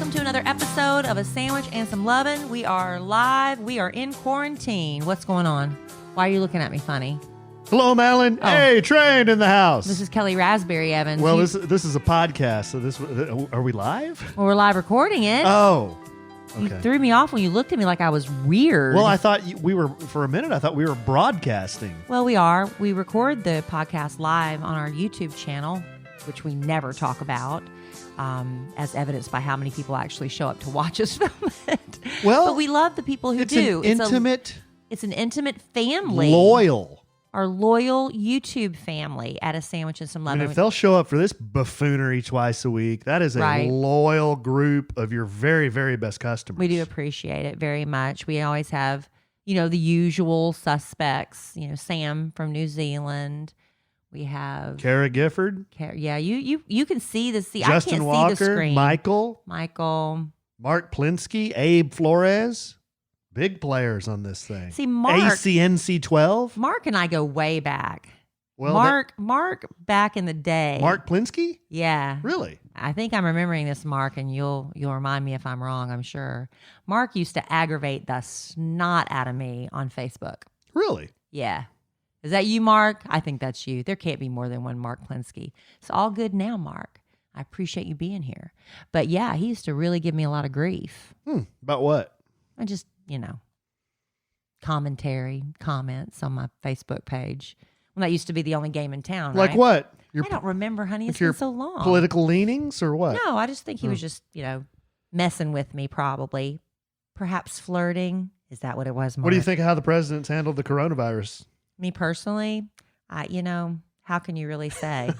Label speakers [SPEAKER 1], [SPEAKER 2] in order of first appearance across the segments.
[SPEAKER 1] welcome to another episode of A Sandwich and Some Lovin'. We are live. We are in quarantine. What's going on? Why are you looking at me funny?
[SPEAKER 2] Hello, Madeline.
[SPEAKER 1] Oh.
[SPEAKER 2] Hey, Train in the house.
[SPEAKER 1] This is Kelly Raspberry Evans.
[SPEAKER 2] Well, this is a podcast, so this are we live?
[SPEAKER 1] Well, we're live recording it.
[SPEAKER 2] Oh,
[SPEAKER 1] You
[SPEAKER 2] okay.
[SPEAKER 1] threw me off when you looked at me like I was weird.
[SPEAKER 2] Well, I thought we were for a minute. I thought we were broadcasting.
[SPEAKER 1] Well, we are. We record the podcast live on our YouTube channel, which we never talk about, as evidenced by how many people actually show up to watch us film it.
[SPEAKER 2] Well,
[SPEAKER 1] but we love the people who
[SPEAKER 2] it's
[SPEAKER 1] do.
[SPEAKER 2] An intimate,
[SPEAKER 1] It's an intimate family.
[SPEAKER 2] loyal.
[SPEAKER 1] Our loyal YouTube family at A Sandwich and Some
[SPEAKER 2] I
[SPEAKER 1] Love.
[SPEAKER 2] mean, if they'll show up for this buffoonery twice a week, that is a
[SPEAKER 1] Right.
[SPEAKER 2] loyal group of your very, very best customers.
[SPEAKER 1] We do appreciate it very much. We always have, the usual suspects. Sam from New Zealand. We have
[SPEAKER 2] Kara Gifford,
[SPEAKER 1] Yeah, you can see the
[SPEAKER 2] Justin
[SPEAKER 1] I can't
[SPEAKER 2] Walker,
[SPEAKER 1] see the screen.
[SPEAKER 2] Michael,
[SPEAKER 1] Mark
[SPEAKER 2] Plinsky, Abe Flores. Big players on this thing.
[SPEAKER 1] See, Mark.
[SPEAKER 2] ACNC 12.
[SPEAKER 1] Mark and I go way back.
[SPEAKER 2] Well,
[SPEAKER 1] Mark back in the day.
[SPEAKER 2] Mark Plinsky?
[SPEAKER 1] Yeah.
[SPEAKER 2] Really?
[SPEAKER 1] I think I'm remembering this, Mark, and you'll remind me if I'm wrong, I'm sure. Mark used to aggravate the snot out of me on Facebook.
[SPEAKER 2] Really?
[SPEAKER 1] Yeah. Is that you, Mark? I think that's you. There can't be more than one Mark Plinsky. It's all good now, Mark. I appreciate you being here. But yeah, he used to really give me a lot of grief.
[SPEAKER 2] About what?
[SPEAKER 1] I just, comments on my Facebook page. Well, that used to be the only game in town,
[SPEAKER 2] Like
[SPEAKER 1] right?
[SPEAKER 2] what?
[SPEAKER 1] I don't remember, honey. It's
[SPEAKER 2] your
[SPEAKER 1] been so long.
[SPEAKER 2] Political leanings or what?
[SPEAKER 1] No, I just think he was just, messing with me probably. Perhaps flirting. Is that what it was, Mark?
[SPEAKER 2] What do you think of how the president's handled the coronavirus?
[SPEAKER 1] Me personally, how can you really say?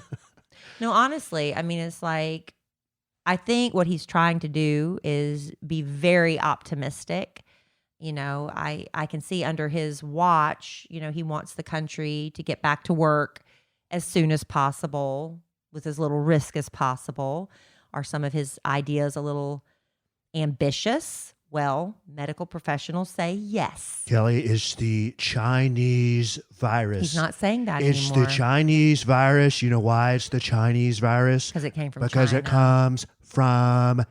[SPEAKER 1] No, honestly, it's like, I think what he's trying to do is be very optimistic. I can see under his watch, he wants the country to get back to work as soon as possible with as little risk as possible. Are some of his ideas a little ambitious? Well, medical professionals say yes.
[SPEAKER 2] Kelly, it's the Chinese virus.
[SPEAKER 1] He's not saying that
[SPEAKER 2] It's
[SPEAKER 1] anymore.
[SPEAKER 2] the Chinese virus. You know why it's the Chinese virus?
[SPEAKER 1] Because it came from
[SPEAKER 2] Because
[SPEAKER 1] China.
[SPEAKER 2] it comes from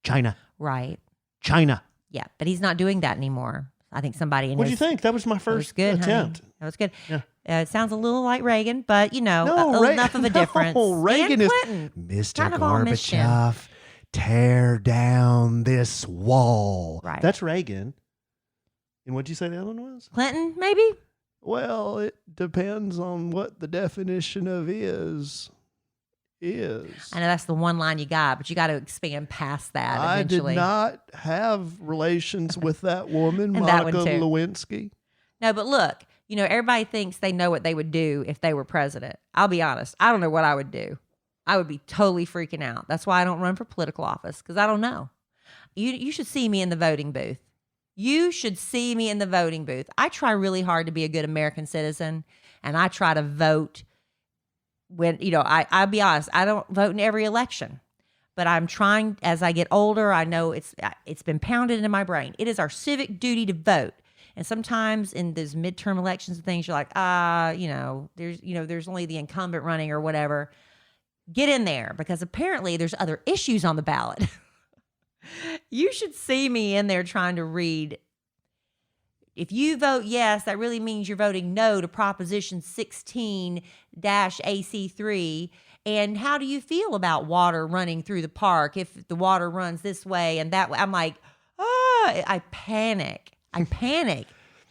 [SPEAKER 2] China.
[SPEAKER 1] Right.
[SPEAKER 2] China.
[SPEAKER 1] Yeah, but he's not doing that anymore. I think somebody in
[SPEAKER 2] What do you
[SPEAKER 1] his...
[SPEAKER 2] think? That was my
[SPEAKER 1] That was
[SPEAKER 2] first
[SPEAKER 1] good,
[SPEAKER 2] attempt.
[SPEAKER 1] honey. That was good.
[SPEAKER 2] Yeah.
[SPEAKER 1] It sounds a little like Reagan, but
[SPEAKER 2] No,
[SPEAKER 1] enough of a difference.
[SPEAKER 2] Reagan
[SPEAKER 1] and
[SPEAKER 2] is
[SPEAKER 1] Clinton.
[SPEAKER 2] Mr.
[SPEAKER 1] Kind of all missed him.
[SPEAKER 2] Gorbachev, tear down this wall.
[SPEAKER 1] Right.
[SPEAKER 2] That's Reagan. And what'd you say the other one was?
[SPEAKER 1] Clinton, maybe?
[SPEAKER 2] Well, it depends on what the definition of is.
[SPEAKER 1] I know that's the one line you got, but you got to expand past that
[SPEAKER 2] I
[SPEAKER 1] eventually.
[SPEAKER 2] did not have relations with that woman,
[SPEAKER 1] And that
[SPEAKER 2] Monica
[SPEAKER 1] one too.
[SPEAKER 2] Lewinsky.
[SPEAKER 1] No, but look, everybody thinks they know what they would do if they were president. I'll be honest. I don't know what I would do. I would be totally freaking out. That's why I don't run for political office, because I don't know. You should see me in the voting booth. You should see me in the voting booth. I try really hard to be a good American citizen, and I try to vote when, I'll be honest, I don't vote in every election, but I'm trying as I get older. I know it's been pounded into my brain. It is our civic duty to vote. And sometimes in those midterm elections and things, you're like, there's only the incumbent running or whatever. Get in there, because apparently there's other issues on the ballot. You should see me in there trying to read. If you vote yes, that really means you're voting no to Proposition 16-AC3. And how do you feel about water running through the park if the water runs this way and that way? I'm like, I panic.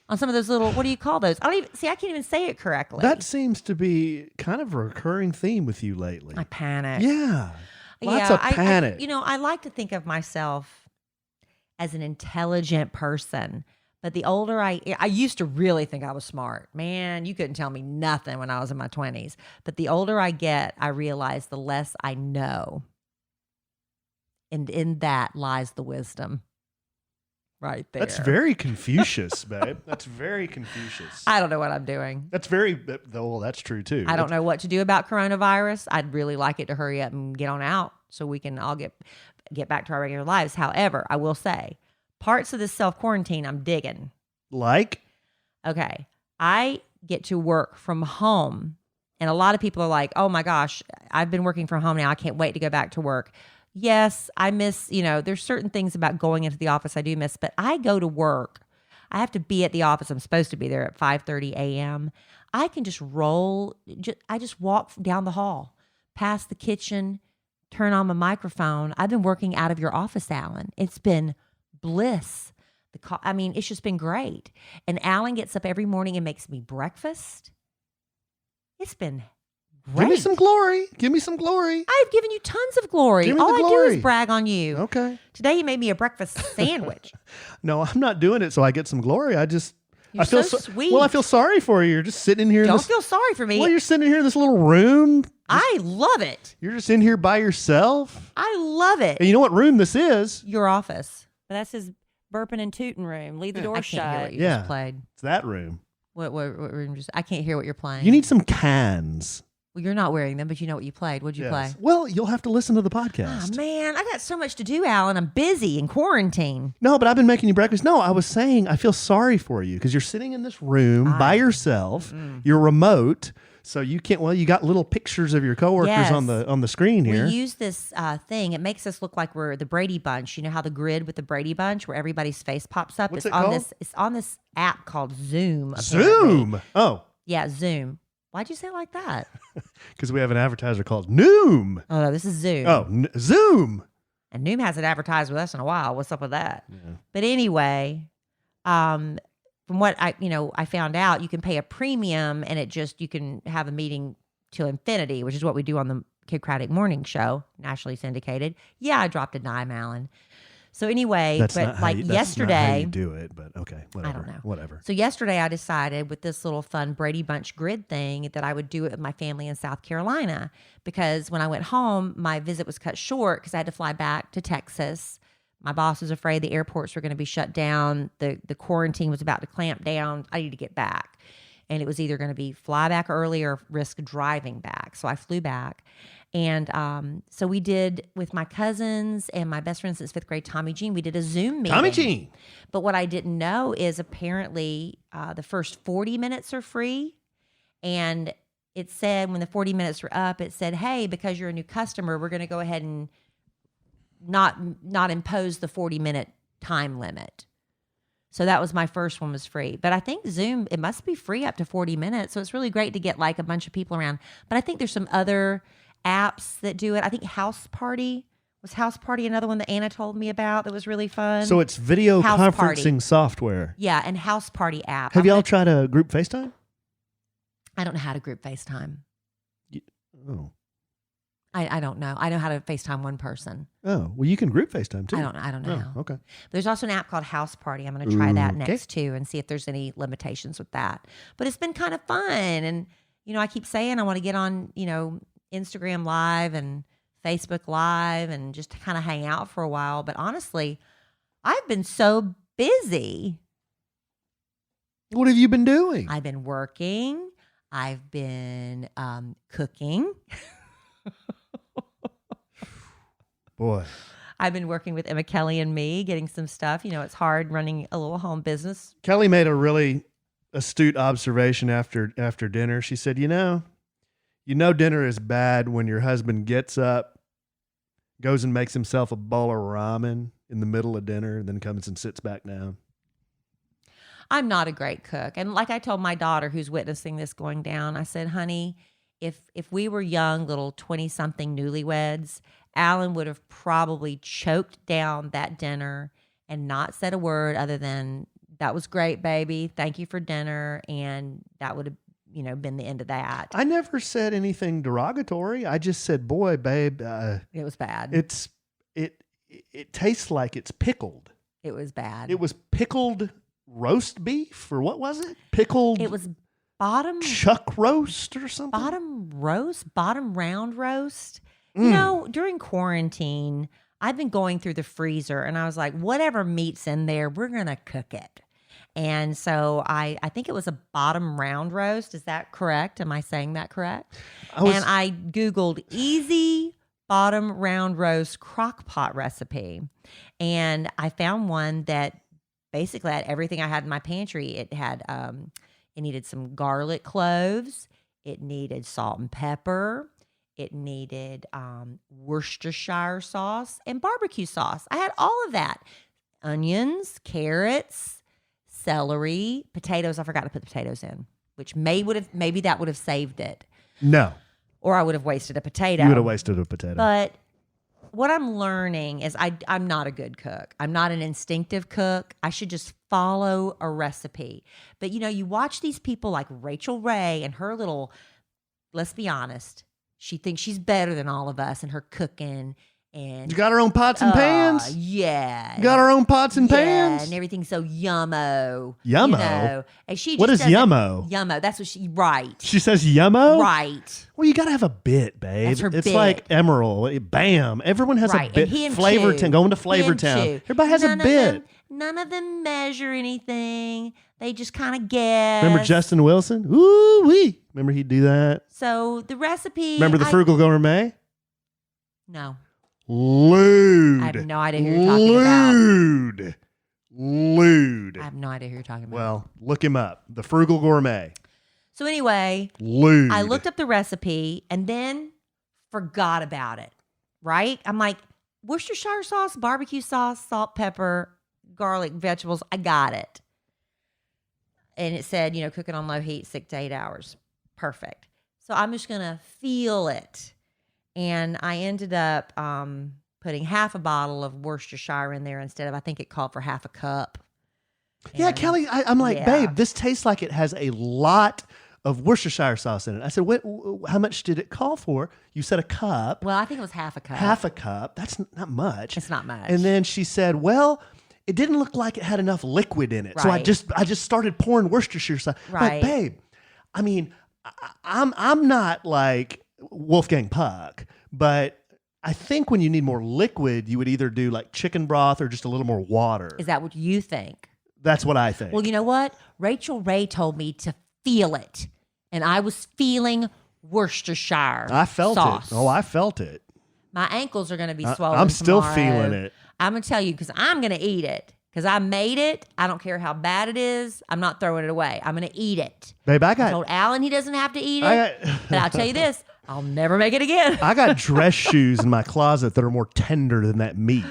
[SPEAKER 1] On some of those little, what do you call those? I can't even say it correctly.
[SPEAKER 2] That seems to be kind of a recurring theme with you lately.
[SPEAKER 1] I panic.
[SPEAKER 2] Yeah. Lots of panic.
[SPEAKER 1] I like to think of myself as an intelligent person. But the older I used to really think I was smart. Man, you couldn't tell me nothing when I was in my 20s. But the older I get, I realize the less I know. And in that lies the wisdom. Right there.
[SPEAKER 2] That's very Confucius, babe. That's very Confucius.
[SPEAKER 1] I don't know what I'm doing.
[SPEAKER 2] That's that's true too.
[SPEAKER 1] I don't know what to do about coronavirus. I'd really like it to hurry up and get on out so we can all get back to our regular lives. However, I will say, parts of this self-quarantine I'm digging.
[SPEAKER 2] Like?
[SPEAKER 1] Okay. I get to work from home. And a lot of people are like, oh my gosh, I've been working from home now. I can't wait to go back to work. yes, I miss, there's certain things about going into the office I do miss, but I go to work. I have to be at the office. I'm supposed to be there at 5:30 a.m. I can just roll. I just walk down the hall, past the kitchen, turn on my microphone. I've been working out of your office, Alan. It's been bliss. It's just been great. And Alan gets up every morning and makes me breakfast. It's been great.
[SPEAKER 2] Give me some glory. Give me some glory.
[SPEAKER 1] I've given you tons of glory.
[SPEAKER 2] Give me
[SPEAKER 1] All
[SPEAKER 2] the
[SPEAKER 1] I do
[SPEAKER 2] glory.
[SPEAKER 1] is brag on you.
[SPEAKER 2] Okay.
[SPEAKER 1] Today you made me a breakfast sandwich.
[SPEAKER 2] No, I'm not doing it so I get some glory. I
[SPEAKER 1] You're
[SPEAKER 2] feel
[SPEAKER 1] so sweet.
[SPEAKER 2] Well, I feel sorry for you. You're just sitting in here.
[SPEAKER 1] Don't feel sorry for me.
[SPEAKER 2] Well, you're sitting here in this little room.
[SPEAKER 1] I love it.
[SPEAKER 2] You're just in here by yourself.
[SPEAKER 1] I love it.
[SPEAKER 2] And you know what room this is?
[SPEAKER 1] Your office.
[SPEAKER 3] But that's his burping and tooting room. Leave the door
[SPEAKER 1] I
[SPEAKER 3] shut.
[SPEAKER 1] can't hear what you
[SPEAKER 2] Yeah.
[SPEAKER 1] just played.
[SPEAKER 2] It's that room.
[SPEAKER 1] What room I can't hear what you're playing.
[SPEAKER 2] You need some cans.
[SPEAKER 1] Well, you're not wearing them, but you know what you played. What'd you play?
[SPEAKER 2] Well, you'll have to listen to the
[SPEAKER 1] Oh,
[SPEAKER 2] podcast.
[SPEAKER 1] man, I got so much to do, Alan. I'm busy in quarantine.
[SPEAKER 2] No, but I've been making you breakfast. No, I was saying I feel sorry for you because you're sitting in this room by yourself. You're remote, so you can't. Well, you got little pictures of your coworkers
[SPEAKER 1] Yes.
[SPEAKER 2] on the screen here.
[SPEAKER 1] We use this thing. It makes us look like we're the Brady Bunch. You know how the grid with the Brady Bunch, where everybody's face pops up.
[SPEAKER 2] What's
[SPEAKER 1] it's
[SPEAKER 2] it
[SPEAKER 1] on
[SPEAKER 2] called?
[SPEAKER 1] this. It's on this app called Zoom. Apparently.
[SPEAKER 2] Zoom. Oh,
[SPEAKER 1] Yeah, Zoom. Why'd you say it like that?
[SPEAKER 2] because we have an advertiser called Noom.
[SPEAKER 1] Oh no, this is Zoom.
[SPEAKER 2] Oh, Zoom.
[SPEAKER 1] And Noom hasn't advertised with us in a while. What's up with that? Yeah. But anyway, from what I found out, you can pay a premium and you can have a meeting till infinity, which is what we do on the Kid Craddock Morning Show, nationally syndicated. Yeah, I dropped a dime, Alan. So anyway,
[SPEAKER 2] That's
[SPEAKER 1] but
[SPEAKER 2] not how
[SPEAKER 1] like
[SPEAKER 2] you, that's
[SPEAKER 1] yesterday,
[SPEAKER 2] not how you do it, but okay, whatever.
[SPEAKER 1] I don't know.
[SPEAKER 2] Whatever.
[SPEAKER 1] So yesterday I decided with this little fun Brady Bunch grid thing that I would do it with my family in South Carolina, because when I went home, my visit was cut short because I had to fly back to Texas. My boss was afraid the airports were going to be shut down. The quarantine was about to clamp down. I need to get back. And it was either going to be fly back early or risk driving back. So I flew back. And so we did with my cousins and my best friend since fifth grade, Tommy Jean, we did a Zoom meeting.
[SPEAKER 2] Tommy Jean.
[SPEAKER 1] But what I didn't know is apparently the first 40 minutes are free. And it said when the 40 minutes were up, it said, hey, because you're a new customer, we're going to go ahead and not impose the 40-minute time limit. So that was my first one, was free. But I think Zoom, it must be free up to 40 minutes. So it's really great to get like a bunch of people around. But I think there's some other apps that do it. I think House Party another one that Anna told me about that was really fun.
[SPEAKER 2] So it's video
[SPEAKER 1] House
[SPEAKER 2] conferencing
[SPEAKER 1] Party.
[SPEAKER 2] Software.
[SPEAKER 1] Yeah, and House Party app.
[SPEAKER 2] Have y'all tried a group FaceTime?
[SPEAKER 1] I don't know how to group FaceTime.
[SPEAKER 2] Oh.
[SPEAKER 1] I don't know. I know how to FaceTime one person.
[SPEAKER 2] Oh, well, you can group FaceTime too.
[SPEAKER 1] I don't know how.
[SPEAKER 2] Oh, okay.
[SPEAKER 1] There's also an app called House Party. I'm going to try that
[SPEAKER 2] Okay.
[SPEAKER 1] next too and see if there's any limitations with that. But it's been kind of fun. And, I keep saying I want to get on, Instagram Live and Facebook Live and just kind of hang out for a while. But honestly, I've been so busy.
[SPEAKER 2] What have you been doing?
[SPEAKER 1] I've been working. I've been cooking.
[SPEAKER 2] Boy.
[SPEAKER 1] I've been working with Emma, Kellie, and me, getting some stuff. It's hard running a little home business.
[SPEAKER 2] Kelly made a really astute observation after dinner. She said, you know dinner is bad when your husband gets up, goes and makes himself a bowl of ramen in the middle of dinner, and then comes and sits back down.
[SPEAKER 1] I'm not a great cook. And like I told my daughter who's witnessing this going down, I said, honey, if we were young, little 20-something newlyweds, Alan would have probably choked down that dinner and not said a word other than, that was great, baby. Thank you for dinner. And that would have, been the end of that.
[SPEAKER 2] I never said anything derogatory. I just said, boy, babe,
[SPEAKER 1] It was bad.
[SPEAKER 2] it tastes like it's pickled.
[SPEAKER 1] It was bad.
[SPEAKER 2] It was pickled roast beef, or what was it? Pickled.
[SPEAKER 1] It was bottom
[SPEAKER 2] chuck roast or something.
[SPEAKER 1] bottom round roast. During quarantine, I've been going through the freezer and I was like, whatever meat's in there, we're going to cook it. And so I think it was a bottom round roast. Is that correct? Am I saying that correct? And I Googled easy bottom round roast crock pot recipe. And I found one that basically had everything I had in my pantry. It had, it needed some garlic cloves. It needed salt and pepper. It needed Worcestershire sauce and barbecue sauce. I had all of that. Onions, carrots, celery, potatoes. I forgot to put the potatoes in, which maybe that would have saved it.
[SPEAKER 2] No,
[SPEAKER 1] Or I would have wasted a potato.
[SPEAKER 2] you would have wasted a potato.
[SPEAKER 1] But what I'm learning is I'm not a good cook. I'm not an instinctive cook. I should just follow a recipe. But, you watch these people like Rachel Ray and her little, let's be honest, she thinks she's better than all of us in her cooking. And
[SPEAKER 2] You got her own pots and pans?
[SPEAKER 1] Yeah.
[SPEAKER 2] You got her own pots and
[SPEAKER 1] Yeah,
[SPEAKER 2] pans?
[SPEAKER 1] and everything's so yummo.
[SPEAKER 2] Yummo?
[SPEAKER 1] And she
[SPEAKER 2] What
[SPEAKER 1] just
[SPEAKER 2] is
[SPEAKER 1] doesn't-
[SPEAKER 2] yummo?
[SPEAKER 1] Yummo. That's what right.
[SPEAKER 2] She says yummo?
[SPEAKER 1] Right.
[SPEAKER 2] Well, you got to have a bit, babe.
[SPEAKER 1] That's her
[SPEAKER 2] It's
[SPEAKER 1] bit.
[SPEAKER 2] like Emerald. Bam. Everyone has
[SPEAKER 1] Right.
[SPEAKER 2] a bit.
[SPEAKER 1] And he and
[SPEAKER 2] Flavor
[SPEAKER 1] Chew.
[SPEAKER 2] Town. Going to
[SPEAKER 1] He
[SPEAKER 2] Flavor
[SPEAKER 1] and
[SPEAKER 2] Town.
[SPEAKER 1] Chew.
[SPEAKER 2] Everybody has a bit.
[SPEAKER 1] None of them measure anything. They just kind of guess.
[SPEAKER 2] Remember Justin Wilson? Ooh wee. Remember he'd do that?
[SPEAKER 1] So the recipe.
[SPEAKER 2] Remember the Frugal Gourmet?
[SPEAKER 1] No.
[SPEAKER 2] Lewd.
[SPEAKER 1] I have no idea who you're talking about.
[SPEAKER 2] Lewd.
[SPEAKER 1] I have no idea who you're talking about.
[SPEAKER 2] Well, look him up. The Frugal Gourmet.
[SPEAKER 1] So anyway,
[SPEAKER 2] Lewd.
[SPEAKER 1] I looked up the recipe and then forgot about it. Right? I'm like, Worcestershire sauce, barbecue sauce, salt, pepper, garlic, vegetables. I got it. And it said, cook it on low heat, 6 to 8 hours. Perfect. So I'm just going to feel it. And I ended up putting half a bottle of Worcestershire in there instead of, I think it called for half a cup.
[SPEAKER 2] Yeah,
[SPEAKER 1] And-
[SPEAKER 2] Kelly, I'm like,
[SPEAKER 1] yeah.
[SPEAKER 2] babe, this tastes like it has a lot of Worcestershire sauce in it. I said, how much did it call for? You said a cup.
[SPEAKER 1] Well, I think it was half a cup.
[SPEAKER 2] Half a cup. That's not much.
[SPEAKER 1] It's not much.
[SPEAKER 2] And then she said, well, it didn't look like it had enough liquid in it. So I
[SPEAKER 1] Right.
[SPEAKER 2] just started pouring Worcestershire sauce.
[SPEAKER 1] Right.
[SPEAKER 2] Like, babe, I mean, I'm not like Wolfgang Puck, but I think when you need more liquid, you would either do like chicken broth or just a little more water.
[SPEAKER 1] Is that what you think?
[SPEAKER 2] That's what I think.
[SPEAKER 1] Well, you know what? Rachel Ray told me to feel it. And I was feeling Worcestershire
[SPEAKER 2] I felt
[SPEAKER 1] sauce.
[SPEAKER 2] it. Oh, I felt it.
[SPEAKER 1] My ankles are going to be swollen
[SPEAKER 2] I'm still
[SPEAKER 1] tomorrow.
[SPEAKER 2] feeling it.
[SPEAKER 1] I'm going to tell you because I'm going to eat it. Because I made it. I don't care how bad it is. I'm not throwing it away. I'm going to eat it.
[SPEAKER 2] Babe, I
[SPEAKER 1] I
[SPEAKER 2] got
[SPEAKER 1] told Alan he doesn't have to eat it.
[SPEAKER 2] I got-
[SPEAKER 1] But I'll tell you this. I'll never make it again.
[SPEAKER 2] I got dress shoes in my closet that are more tender than that meat.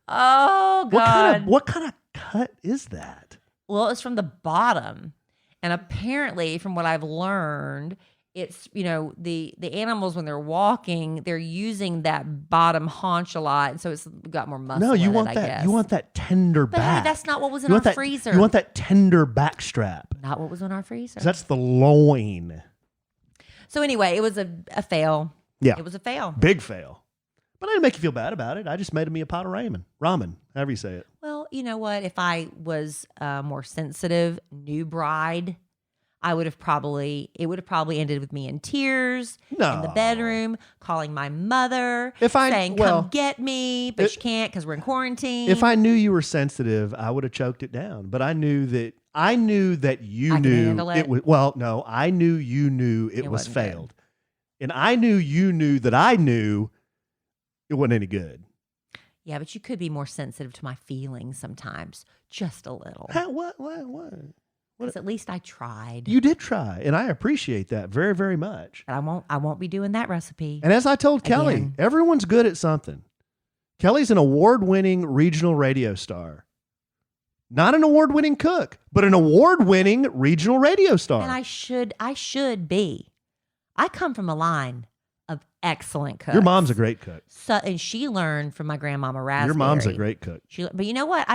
[SPEAKER 1] Oh, God.
[SPEAKER 2] What kind of cut is that?
[SPEAKER 1] Well, it's from the bottom. And apparently, from what I've learned, it's, the animals, when they're walking, they're using that bottom haunch a lot. And so it's got more muscle.
[SPEAKER 2] No, you
[SPEAKER 1] in
[SPEAKER 2] want
[SPEAKER 1] it, I
[SPEAKER 2] that.
[SPEAKER 1] guess.
[SPEAKER 2] You want that tender
[SPEAKER 1] But hey,
[SPEAKER 2] back.
[SPEAKER 1] that's not what was in
[SPEAKER 2] You
[SPEAKER 1] our
[SPEAKER 2] want that,
[SPEAKER 1] freezer.
[SPEAKER 2] You want that tender back strap.
[SPEAKER 1] Not what was in our freezer.
[SPEAKER 2] 'Cause that's the loin.
[SPEAKER 1] So anyway, it was a fail.
[SPEAKER 2] Yeah.
[SPEAKER 1] It was a fail.
[SPEAKER 2] Big fail. But I didn't make you feel bad about it. I just made me a pot of ramen. Ramen, however you say it.
[SPEAKER 1] Well, you know what? If I was a more sensitive new bride, it would have probably ended with me in tears in the
[SPEAKER 2] No.
[SPEAKER 1] bedroom, calling my mother, saying,
[SPEAKER 2] well,
[SPEAKER 1] come get me, but she can't because we're in quarantine.
[SPEAKER 2] If I knew you were sensitive, I would have choked it down. But I knew that you
[SPEAKER 1] I could
[SPEAKER 2] knew
[SPEAKER 1] handle it?
[SPEAKER 2] it was. Well, no, I knew you knew it was
[SPEAKER 1] wasn't good.
[SPEAKER 2] failed, and I knew you knew that I knew it wasn't any good.
[SPEAKER 1] Yeah, but you could be more sensitive to my feelings sometimes, just a little.
[SPEAKER 2] What?
[SPEAKER 1] Because at least I tried.
[SPEAKER 2] You did try, and I appreciate that very, very much.
[SPEAKER 1] But I won't be doing that recipe.
[SPEAKER 2] And as I told Kelly,
[SPEAKER 1] Again.
[SPEAKER 2] everyone's good at something. Kelly's an award-winning regional radio star. Not an award-winning cook, but an award-winning regional radio star.
[SPEAKER 1] And I should be. I come from a line of excellent cooks.
[SPEAKER 2] Your mom's a great cook.
[SPEAKER 1] So, and she learned from my grandmama Raspberry.
[SPEAKER 2] Your mom's a great cook.
[SPEAKER 1] But you know what?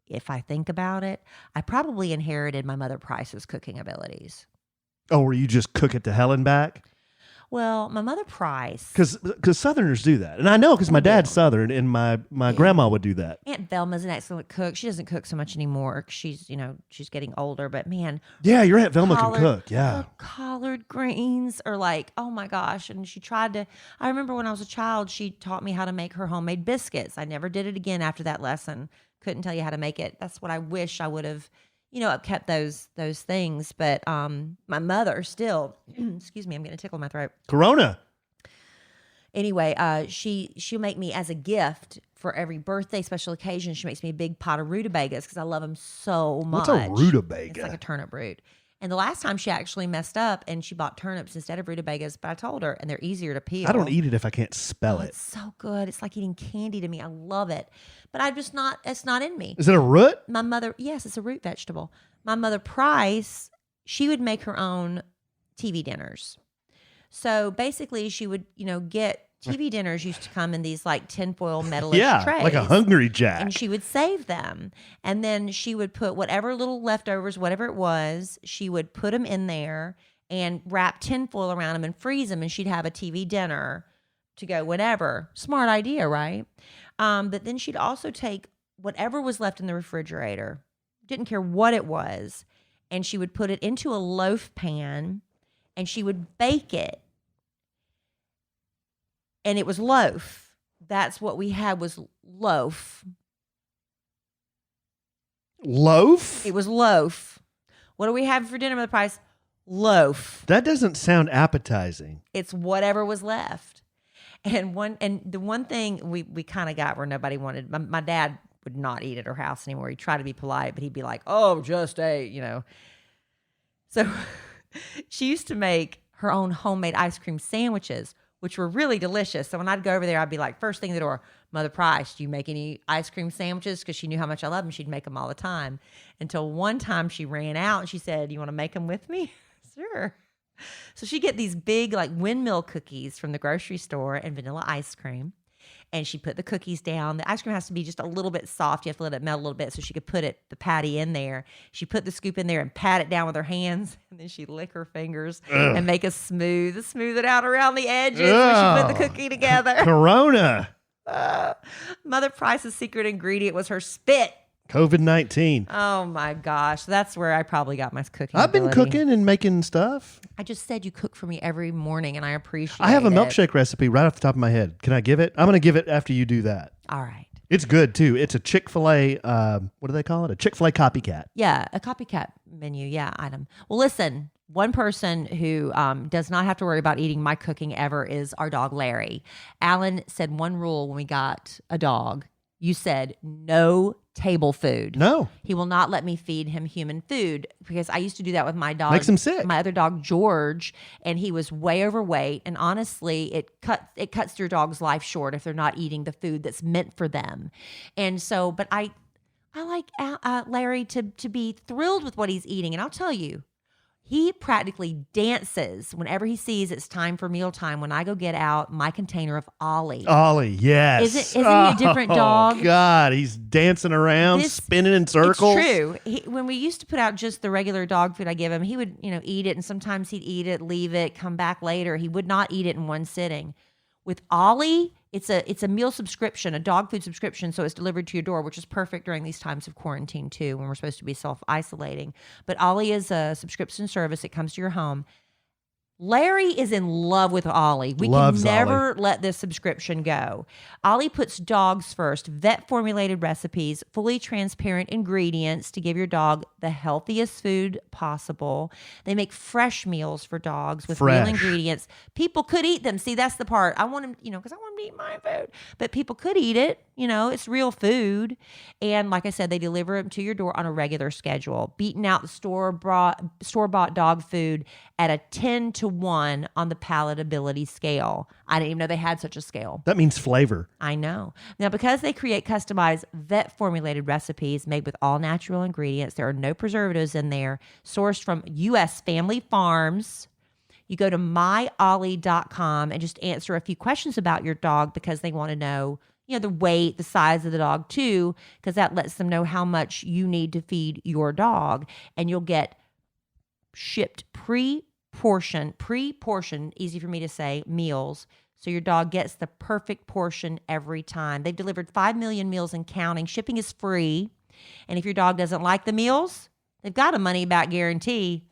[SPEAKER 1] If I think about it, I probably inherited my mother Price's cooking abilities.
[SPEAKER 2] Oh, where you just cook it to hell and back?
[SPEAKER 1] Well, my mother Price.
[SPEAKER 2] Because Southerners do that. And I know because my dad's Southern and my grandma would do that.
[SPEAKER 1] Aunt Velma's an excellent cook. She doesn't cook so much anymore. She's getting older. But man,
[SPEAKER 2] Yeah, your Aunt Velma can cook. Yeah.
[SPEAKER 1] collard greens are like, oh my gosh. And she tried to. I remember when I was a child, she taught me how to make her homemade biscuits. I never did it again after that lesson. Couldn't tell you how to make it. That's what I wish I would have. Kept those things. But my mother still, excuse me, I'm getting a tickle in my throat.
[SPEAKER 2] Corona.
[SPEAKER 1] Anyway, she'll make me as a gift for every birthday special occasion. She makes me a big pot of rutabagas because I love them so much.
[SPEAKER 2] What's a rutabaga?
[SPEAKER 1] It's like a turnip root. And the last time she actually messed up and she bought turnips instead of rutabagas, but I told her, and they're easier to peel.
[SPEAKER 2] I don't eat it if I can't spell
[SPEAKER 1] Oh,
[SPEAKER 2] it.
[SPEAKER 1] it's so good. It's like eating candy to me. I love it. But I'm just not, it's not in me.
[SPEAKER 2] Is it a root?
[SPEAKER 1] My mother, yes, it's a root vegetable. My mother Price, she would make her own TV dinners. So basically she would, get TV dinners used to come in these like tinfoil metalish trays.
[SPEAKER 2] Like a Hungry Jack.
[SPEAKER 1] And she would save them. And then she would put whatever little leftovers, whatever it was, she would put them in there and wrap tinfoil around them and freeze them. And she'd have a TV dinner to go whenever. Smart idea, right? But then she'd also take whatever was left in the refrigerator, didn't care what it was, and she would put it into a loaf pan and she would bake it. And it was loaf. That's what we had was loaf.
[SPEAKER 2] Loaf?
[SPEAKER 1] It was loaf. What do we have for dinner, Mother Price? Loaf.
[SPEAKER 2] That doesn't sound appetizing.
[SPEAKER 1] It's whatever was left. And the one thing we kind of got where nobody wanted, my dad would not eat at her house anymore. He'd try to be polite, but he'd be like, oh, just ate, So she used to make her own homemade ice cream sandwiches, which were really delicious. So when I'd go over there, I'd be like, first thing at the door, Mother Price, do you make any ice cream sandwiches? Because she knew how much I love them. She'd make them all the time. Until one time she ran out and she said, you want to make them with me? Sure. So she'd get these big like windmill cookies from the grocery store and vanilla ice cream. And she put the cookies down. The ice cream has to be just a little bit soft. You have to let it melt a little bit so she could put the patty in there. She put the scoop in there and pat it down with her hands. And then she'd lick her fingers and make smooth it out around the edges when she put the cookie together.
[SPEAKER 2] Corona.
[SPEAKER 1] Mother Price's secret ingredient was her spit.
[SPEAKER 2] COVID-19.
[SPEAKER 1] Oh my gosh. That's where I probably got my cooking
[SPEAKER 2] I've been
[SPEAKER 1] ability.
[SPEAKER 2] cooking and making stuff.
[SPEAKER 1] I just said you cook for me every morning and I appreciate it.
[SPEAKER 2] I have a milkshake recipe right off the top of my head. Can I give it? I'm going to give it after you do that.
[SPEAKER 1] All right.
[SPEAKER 2] It's good too. It's a Chick-fil-A, what do they call it? A Chick-fil-A copycat.
[SPEAKER 1] Yeah, a copycat menu. Yeah, item. Well, listen, one person who does not have to worry about eating my cooking ever is our dog, Larry. Allen said one rule when we got a dog. You said no table food.
[SPEAKER 2] No.
[SPEAKER 1] He will not let me feed him human food because I used to do that with my dog.
[SPEAKER 2] Makes him sick.
[SPEAKER 1] My other dog, George, and he was way overweight. And honestly, it cuts your dog's life short if they're not eating the food that's meant for them. And so, but I like Larry to be thrilled with what he's eating. And I'll tell you, he practically dances whenever he sees it's time for mealtime when I go get out my container of Ollie.
[SPEAKER 2] Ollie, yes.
[SPEAKER 1] Isn't he a different dog?
[SPEAKER 2] Oh, God. He's dancing around, spinning in circles.
[SPEAKER 1] It's true. When we used to put out just the regular dog food I give him, he would, eat it, and sometimes he'd eat it, leave it, come back later. He would not eat it in one sitting. With Ollie, it's a meal subscription, a dog food subscription, so it's delivered to your door, which is perfect during these times of quarantine too, when we're supposed to be self-isolating. But Ollie is a subscription service. It comes to your home. Larry is in love with Ollie. We
[SPEAKER 2] Loves
[SPEAKER 1] can never let this subscription go. Ollie puts dogs first, vet-formulated recipes, fully transparent ingredients to give your dog the healthiest food possible. They make fresh meals for dogs with real ingredients. People could eat them. See, that's the part. I want them, because I want them to eat my food. But people could eat it. It's real food. And like I said, they deliver them to your door on a regular schedule, beating out the store-bought dog food at a 10 to 1 on the palatability scale. I didn't even know they had such a scale.
[SPEAKER 2] That means flavor.
[SPEAKER 1] I know. Now, because they create customized vet-formulated recipes made with all natural ingredients, there are no preservatives in there, sourced from U.S. family farms. You go to myollie.com and just answer a few questions about your dog because they want to know, the weight, the size of the dog too, because that lets them know how much you need to feed your dog. And you'll get shipped pre-portioned, easy for me to say, meals. So your dog gets the perfect portion every time. They've delivered 5 million meals and counting. Shipping is free. And if your dog doesn't like the meals, they've got a money-back guarantee.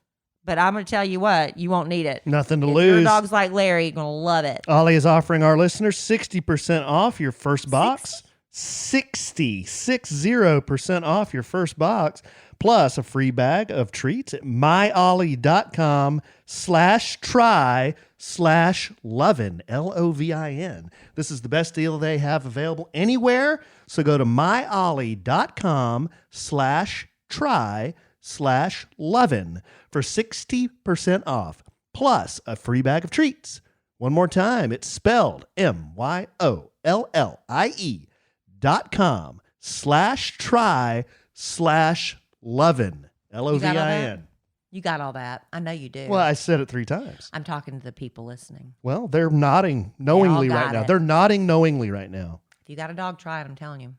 [SPEAKER 1] But I'm going to tell you what, you won't need it.
[SPEAKER 2] Nothing to
[SPEAKER 1] if
[SPEAKER 2] lose.
[SPEAKER 1] Your dog's like Larry, you're going to love it.
[SPEAKER 2] Ollie is offering our listeners 60% off your first box. 60% off your first box. Plus a free bag of treats at myollie.com/try/lovin', LOVIN. This is the best deal they have available anywhere. So go to myollie.com/try/lovin'. copycat.com/lovin for 60% off, plus a free bag of treats. One more time, it's spelled MYOLLIE.com/try/lovin. LOVIN.
[SPEAKER 1] You got all that. I know you do.
[SPEAKER 2] Well, I said it 3 times.
[SPEAKER 1] I'm talking to the people listening.
[SPEAKER 2] Well, they're nodding knowingly right now.
[SPEAKER 1] it.
[SPEAKER 2] They're nodding knowingly right now.
[SPEAKER 1] If you got a dog, try it. I'm telling you.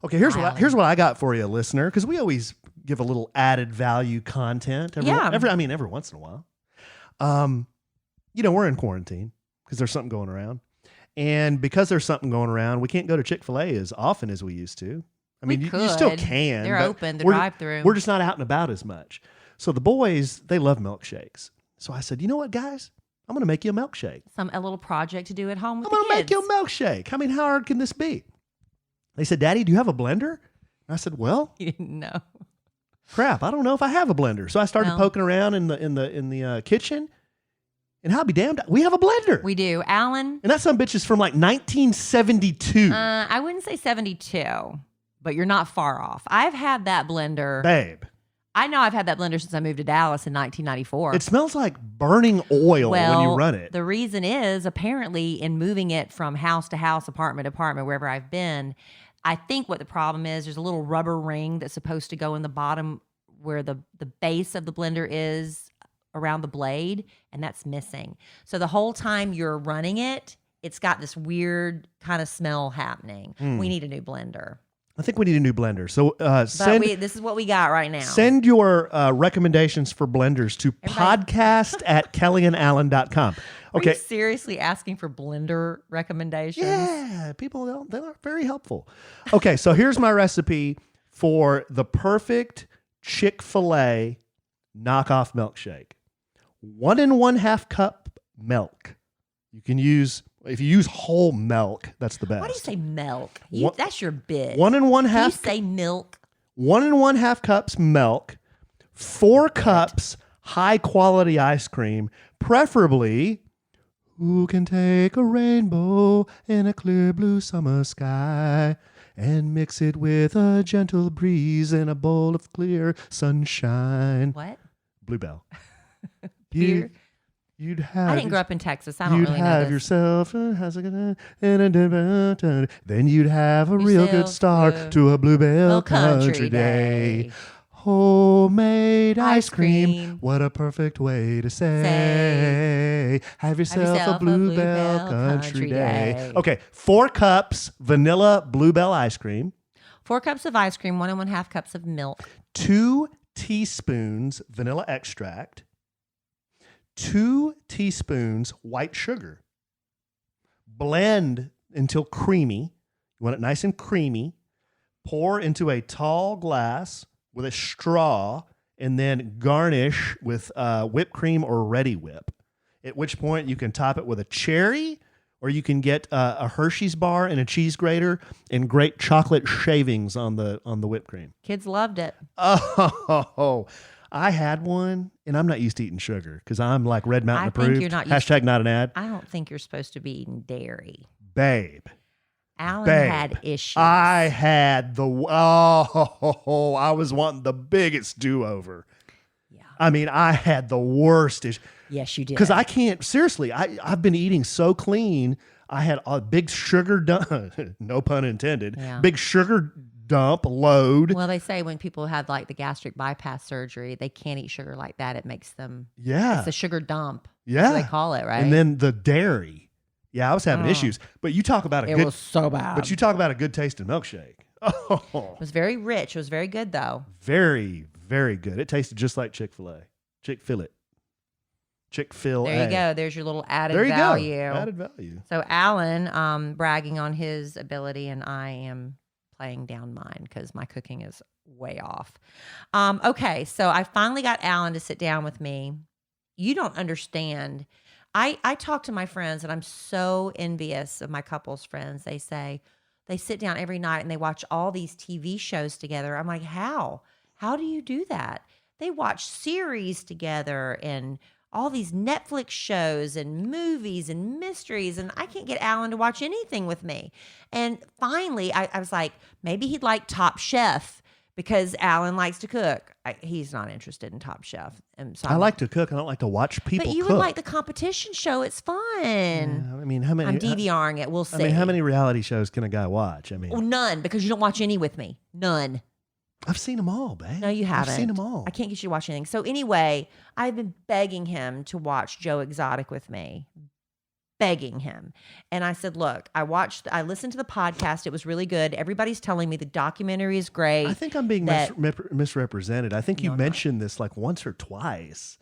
[SPEAKER 2] Okay, here's what I got for you, listener, because we always give a little added value content. Every once in a while. We're in quarantine because there's something going around, and because there's something going around, we can't go to Chick-Fil-A as often as we used to. I mean, you still can.
[SPEAKER 1] They're
[SPEAKER 2] but
[SPEAKER 1] open. The drive-through.
[SPEAKER 2] We're just not out and about as much. So the boys, they love milkshakes. So I said, you know what, guys? I'm going to make you a milkshake.
[SPEAKER 1] A little project to do at home with
[SPEAKER 2] I'm going to make you a milkshake. I mean, how hard can this be? They said, Daddy, do you have a blender? And I said, well,
[SPEAKER 1] You didn't know.
[SPEAKER 2] crap, I don't know if I have a blender. So I started poking around in the kitchen, and I'll be damned, we have a blender.
[SPEAKER 1] We do. Allen.
[SPEAKER 2] And that some bitch is from like 1972.
[SPEAKER 1] I wouldn't say 72, but you're not far off. I've had that blender.
[SPEAKER 2] Babe.
[SPEAKER 1] I know I've had that blender since I moved to Dallas in 1994.
[SPEAKER 2] It smells like burning oil when you run it.
[SPEAKER 1] The reason is apparently in moving it from house to house, apartment to apartment, wherever I've been, I think what the problem is, there's a little rubber ring that's supposed to go in the bottom where the base of the blender is around the blade, and that's missing. So the whole time you're running it, it's got this weird kind of smell happening. We need a new blender.
[SPEAKER 2] I think we need a new blender. So
[SPEAKER 1] this is what we got right now.
[SPEAKER 2] Send your recommendations for blenders to podcast@kellyandallen.com. Okay.
[SPEAKER 1] Are you seriously asking for blender recommendations?
[SPEAKER 2] Yeah, people, they're very helpful. Okay, so here's my recipe for the perfect Chick-fil-A knockoff milkshake. 1 1/2 cup milk. You can use, if you use whole milk, that's the best.
[SPEAKER 1] Why do you say milk? That's your bit.
[SPEAKER 2] 1 1/2.
[SPEAKER 1] Do you say milk?
[SPEAKER 2] 1 1/2 cups milk, 4 cups high quality ice cream, preferably. Who can take a rainbow in a clear blue summer sky and mix it with a gentle breeze in a bowl of clear sunshine?
[SPEAKER 1] What?
[SPEAKER 2] Bluebell.
[SPEAKER 1] Beer?
[SPEAKER 2] You'd have.
[SPEAKER 1] I didn't grow up in Texas. I don't
[SPEAKER 2] You'd
[SPEAKER 1] really know
[SPEAKER 2] have
[SPEAKER 1] this.
[SPEAKER 2] yourself then you'd have a real good start to a Bluebell country day. Homemade ice cream. What a perfect way to say. Have yourself a Bluebell country day. Okay, 4 cups vanilla Bluebell ice cream.
[SPEAKER 1] 4 cups of ice cream, 1 1/2 cups of milk.
[SPEAKER 2] 2 teaspoons vanilla extract. 2 teaspoons white sugar. Blend until creamy. You want it nice and creamy. Pour into a tall glass with a straw, and then garnish with whipped cream or Ready Whip. At which point you can top it with a cherry, or you can get a Hershey's bar and a cheese grater and grate chocolate shavings on the whipped cream.
[SPEAKER 1] Kids loved it.
[SPEAKER 2] Oh, I had one, and I'm not used to eating sugar because I'm like Red Mountain approved.
[SPEAKER 1] You're not
[SPEAKER 2] Hashtag not an ad.
[SPEAKER 1] I don't think you're supposed to be eating dairy.
[SPEAKER 2] Babe.
[SPEAKER 1] Allen had issues.
[SPEAKER 2] I had I was wanting the biggest do-over.
[SPEAKER 1] Yeah.
[SPEAKER 2] I mean, I had the worst issue.
[SPEAKER 1] Yes, you did.
[SPEAKER 2] Because I can't, seriously, I've been eating so clean. I had a big sugar dump, no pun intended, big sugar dump load.
[SPEAKER 1] Well, they say when people have like the gastric bypass surgery, they can't eat sugar like that. It makes them,
[SPEAKER 2] it's
[SPEAKER 1] a sugar dump.
[SPEAKER 2] Yeah.
[SPEAKER 1] That's what they call it, right?
[SPEAKER 2] And then the dairy. Yeah, I was having issues. But you talk about
[SPEAKER 1] it was so bad.
[SPEAKER 2] But you talk about a good tasting milkshake. Oh.
[SPEAKER 1] It was very rich. It was very good, though.
[SPEAKER 2] Very, very good. It tasted just like Chick-fil-A. Chick-fil-A.
[SPEAKER 1] There you go. There's your little added
[SPEAKER 2] there you
[SPEAKER 1] value.
[SPEAKER 2] Go. Added value.
[SPEAKER 1] So Allen bragging on his ability, and I am playing down mine because my cooking is way off. Okay, so I finally got Allen to sit down with me. You don't understand. I talk to my friends, and I'm so envious of my couples friends. They say they sit down every night and they watch all these TV shows together. I'm like, how? How do you do that? They watch series together and all these Netflix shows and movies and mysteries, and I can't get Allen to watch anything with me. And finally, I was like, maybe he'd like Top Chef because Alan likes to cook. He's not interested in Top Chef. And so
[SPEAKER 2] I like to cook. I don't like to watch people
[SPEAKER 1] But you
[SPEAKER 2] cook.
[SPEAKER 1] would like the competition show. It's fun.
[SPEAKER 2] Yeah, I mean, how many?
[SPEAKER 1] I'm DVRing it. We'll see.
[SPEAKER 2] I mean, how many reality shows can a guy watch? I mean,
[SPEAKER 1] Well, none, because you don't watch any with me. None.
[SPEAKER 2] I've seen them all, babe.
[SPEAKER 1] No, you haven't.
[SPEAKER 2] I've seen them all.
[SPEAKER 1] I can't get you to watch anything. So anyway, I've been begging him to watch Joe Exotic with me. Begging him. And I said, look, I listened to the podcast. It was really good. Everybody's telling me the documentary is great.
[SPEAKER 2] I think I'm being misrepresented. I think you mentioned this like once or twice.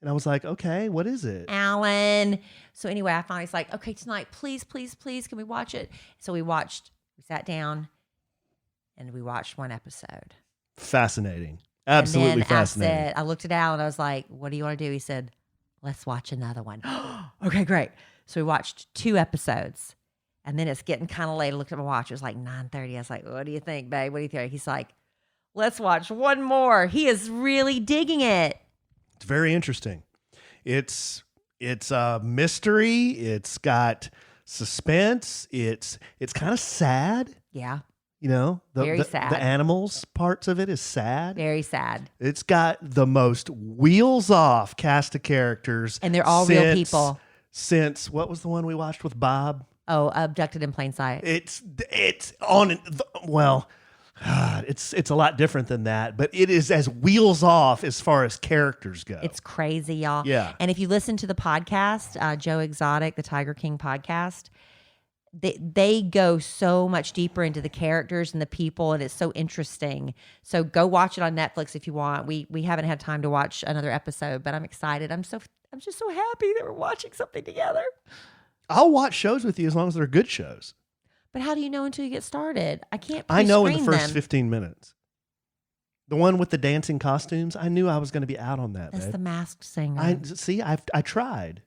[SPEAKER 2] And I was like, okay, what is it?
[SPEAKER 1] Alan. So anyway, I finally was like, okay, tonight, please, please, please, can we watch it? So we sat down and we watched one episode.
[SPEAKER 2] Fascinating. Absolutely fascinating.
[SPEAKER 1] I looked at Alan. I was like, what do you want to do? He said, let's watch another one. Okay, great. So we watched 2 episodes, and then it's getting kind of late. I looked at my watch. It was like 9:30. I was like, what do you think, babe? What do you think? He's like, let's watch one more. He is really digging it.
[SPEAKER 2] It's very interesting. It's a mystery. It's got suspense. It's kind of sad.
[SPEAKER 1] Yeah.
[SPEAKER 2] You know,
[SPEAKER 1] Very sad.
[SPEAKER 2] The animals parts of it is sad.
[SPEAKER 1] Very sad.
[SPEAKER 2] It's got the most wheels off cast of characters.
[SPEAKER 1] And they're all real people.
[SPEAKER 2] Since, what was the one we watched with Bob?
[SPEAKER 1] Oh, Abducted in Plain Sight.
[SPEAKER 2] It's on, well, it's a lot different than that, but it is as wheels off as far as characters go.
[SPEAKER 1] It's crazy, y'all.
[SPEAKER 2] Yeah.
[SPEAKER 1] And if you listen to the podcast, Joe Exotic, the Tiger King podcast, they go so much deeper into the characters and the people, and it's so interesting. So go watch it on Netflix if you want. We haven't had time to watch another episode, but I'm excited. I'm just so happy that we're watching something together.
[SPEAKER 2] I'll watch shows with you as long as they're good shows.
[SPEAKER 1] But how do you know until you get started? I can't.
[SPEAKER 2] I know in the
[SPEAKER 1] pre-screen
[SPEAKER 2] first
[SPEAKER 1] them.
[SPEAKER 2] 15 minutes. The one with the dancing costumes, I knew I was going to be out on that.
[SPEAKER 1] That's
[SPEAKER 2] babe.
[SPEAKER 1] the Masked Singer.
[SPEAKER 2] I tried.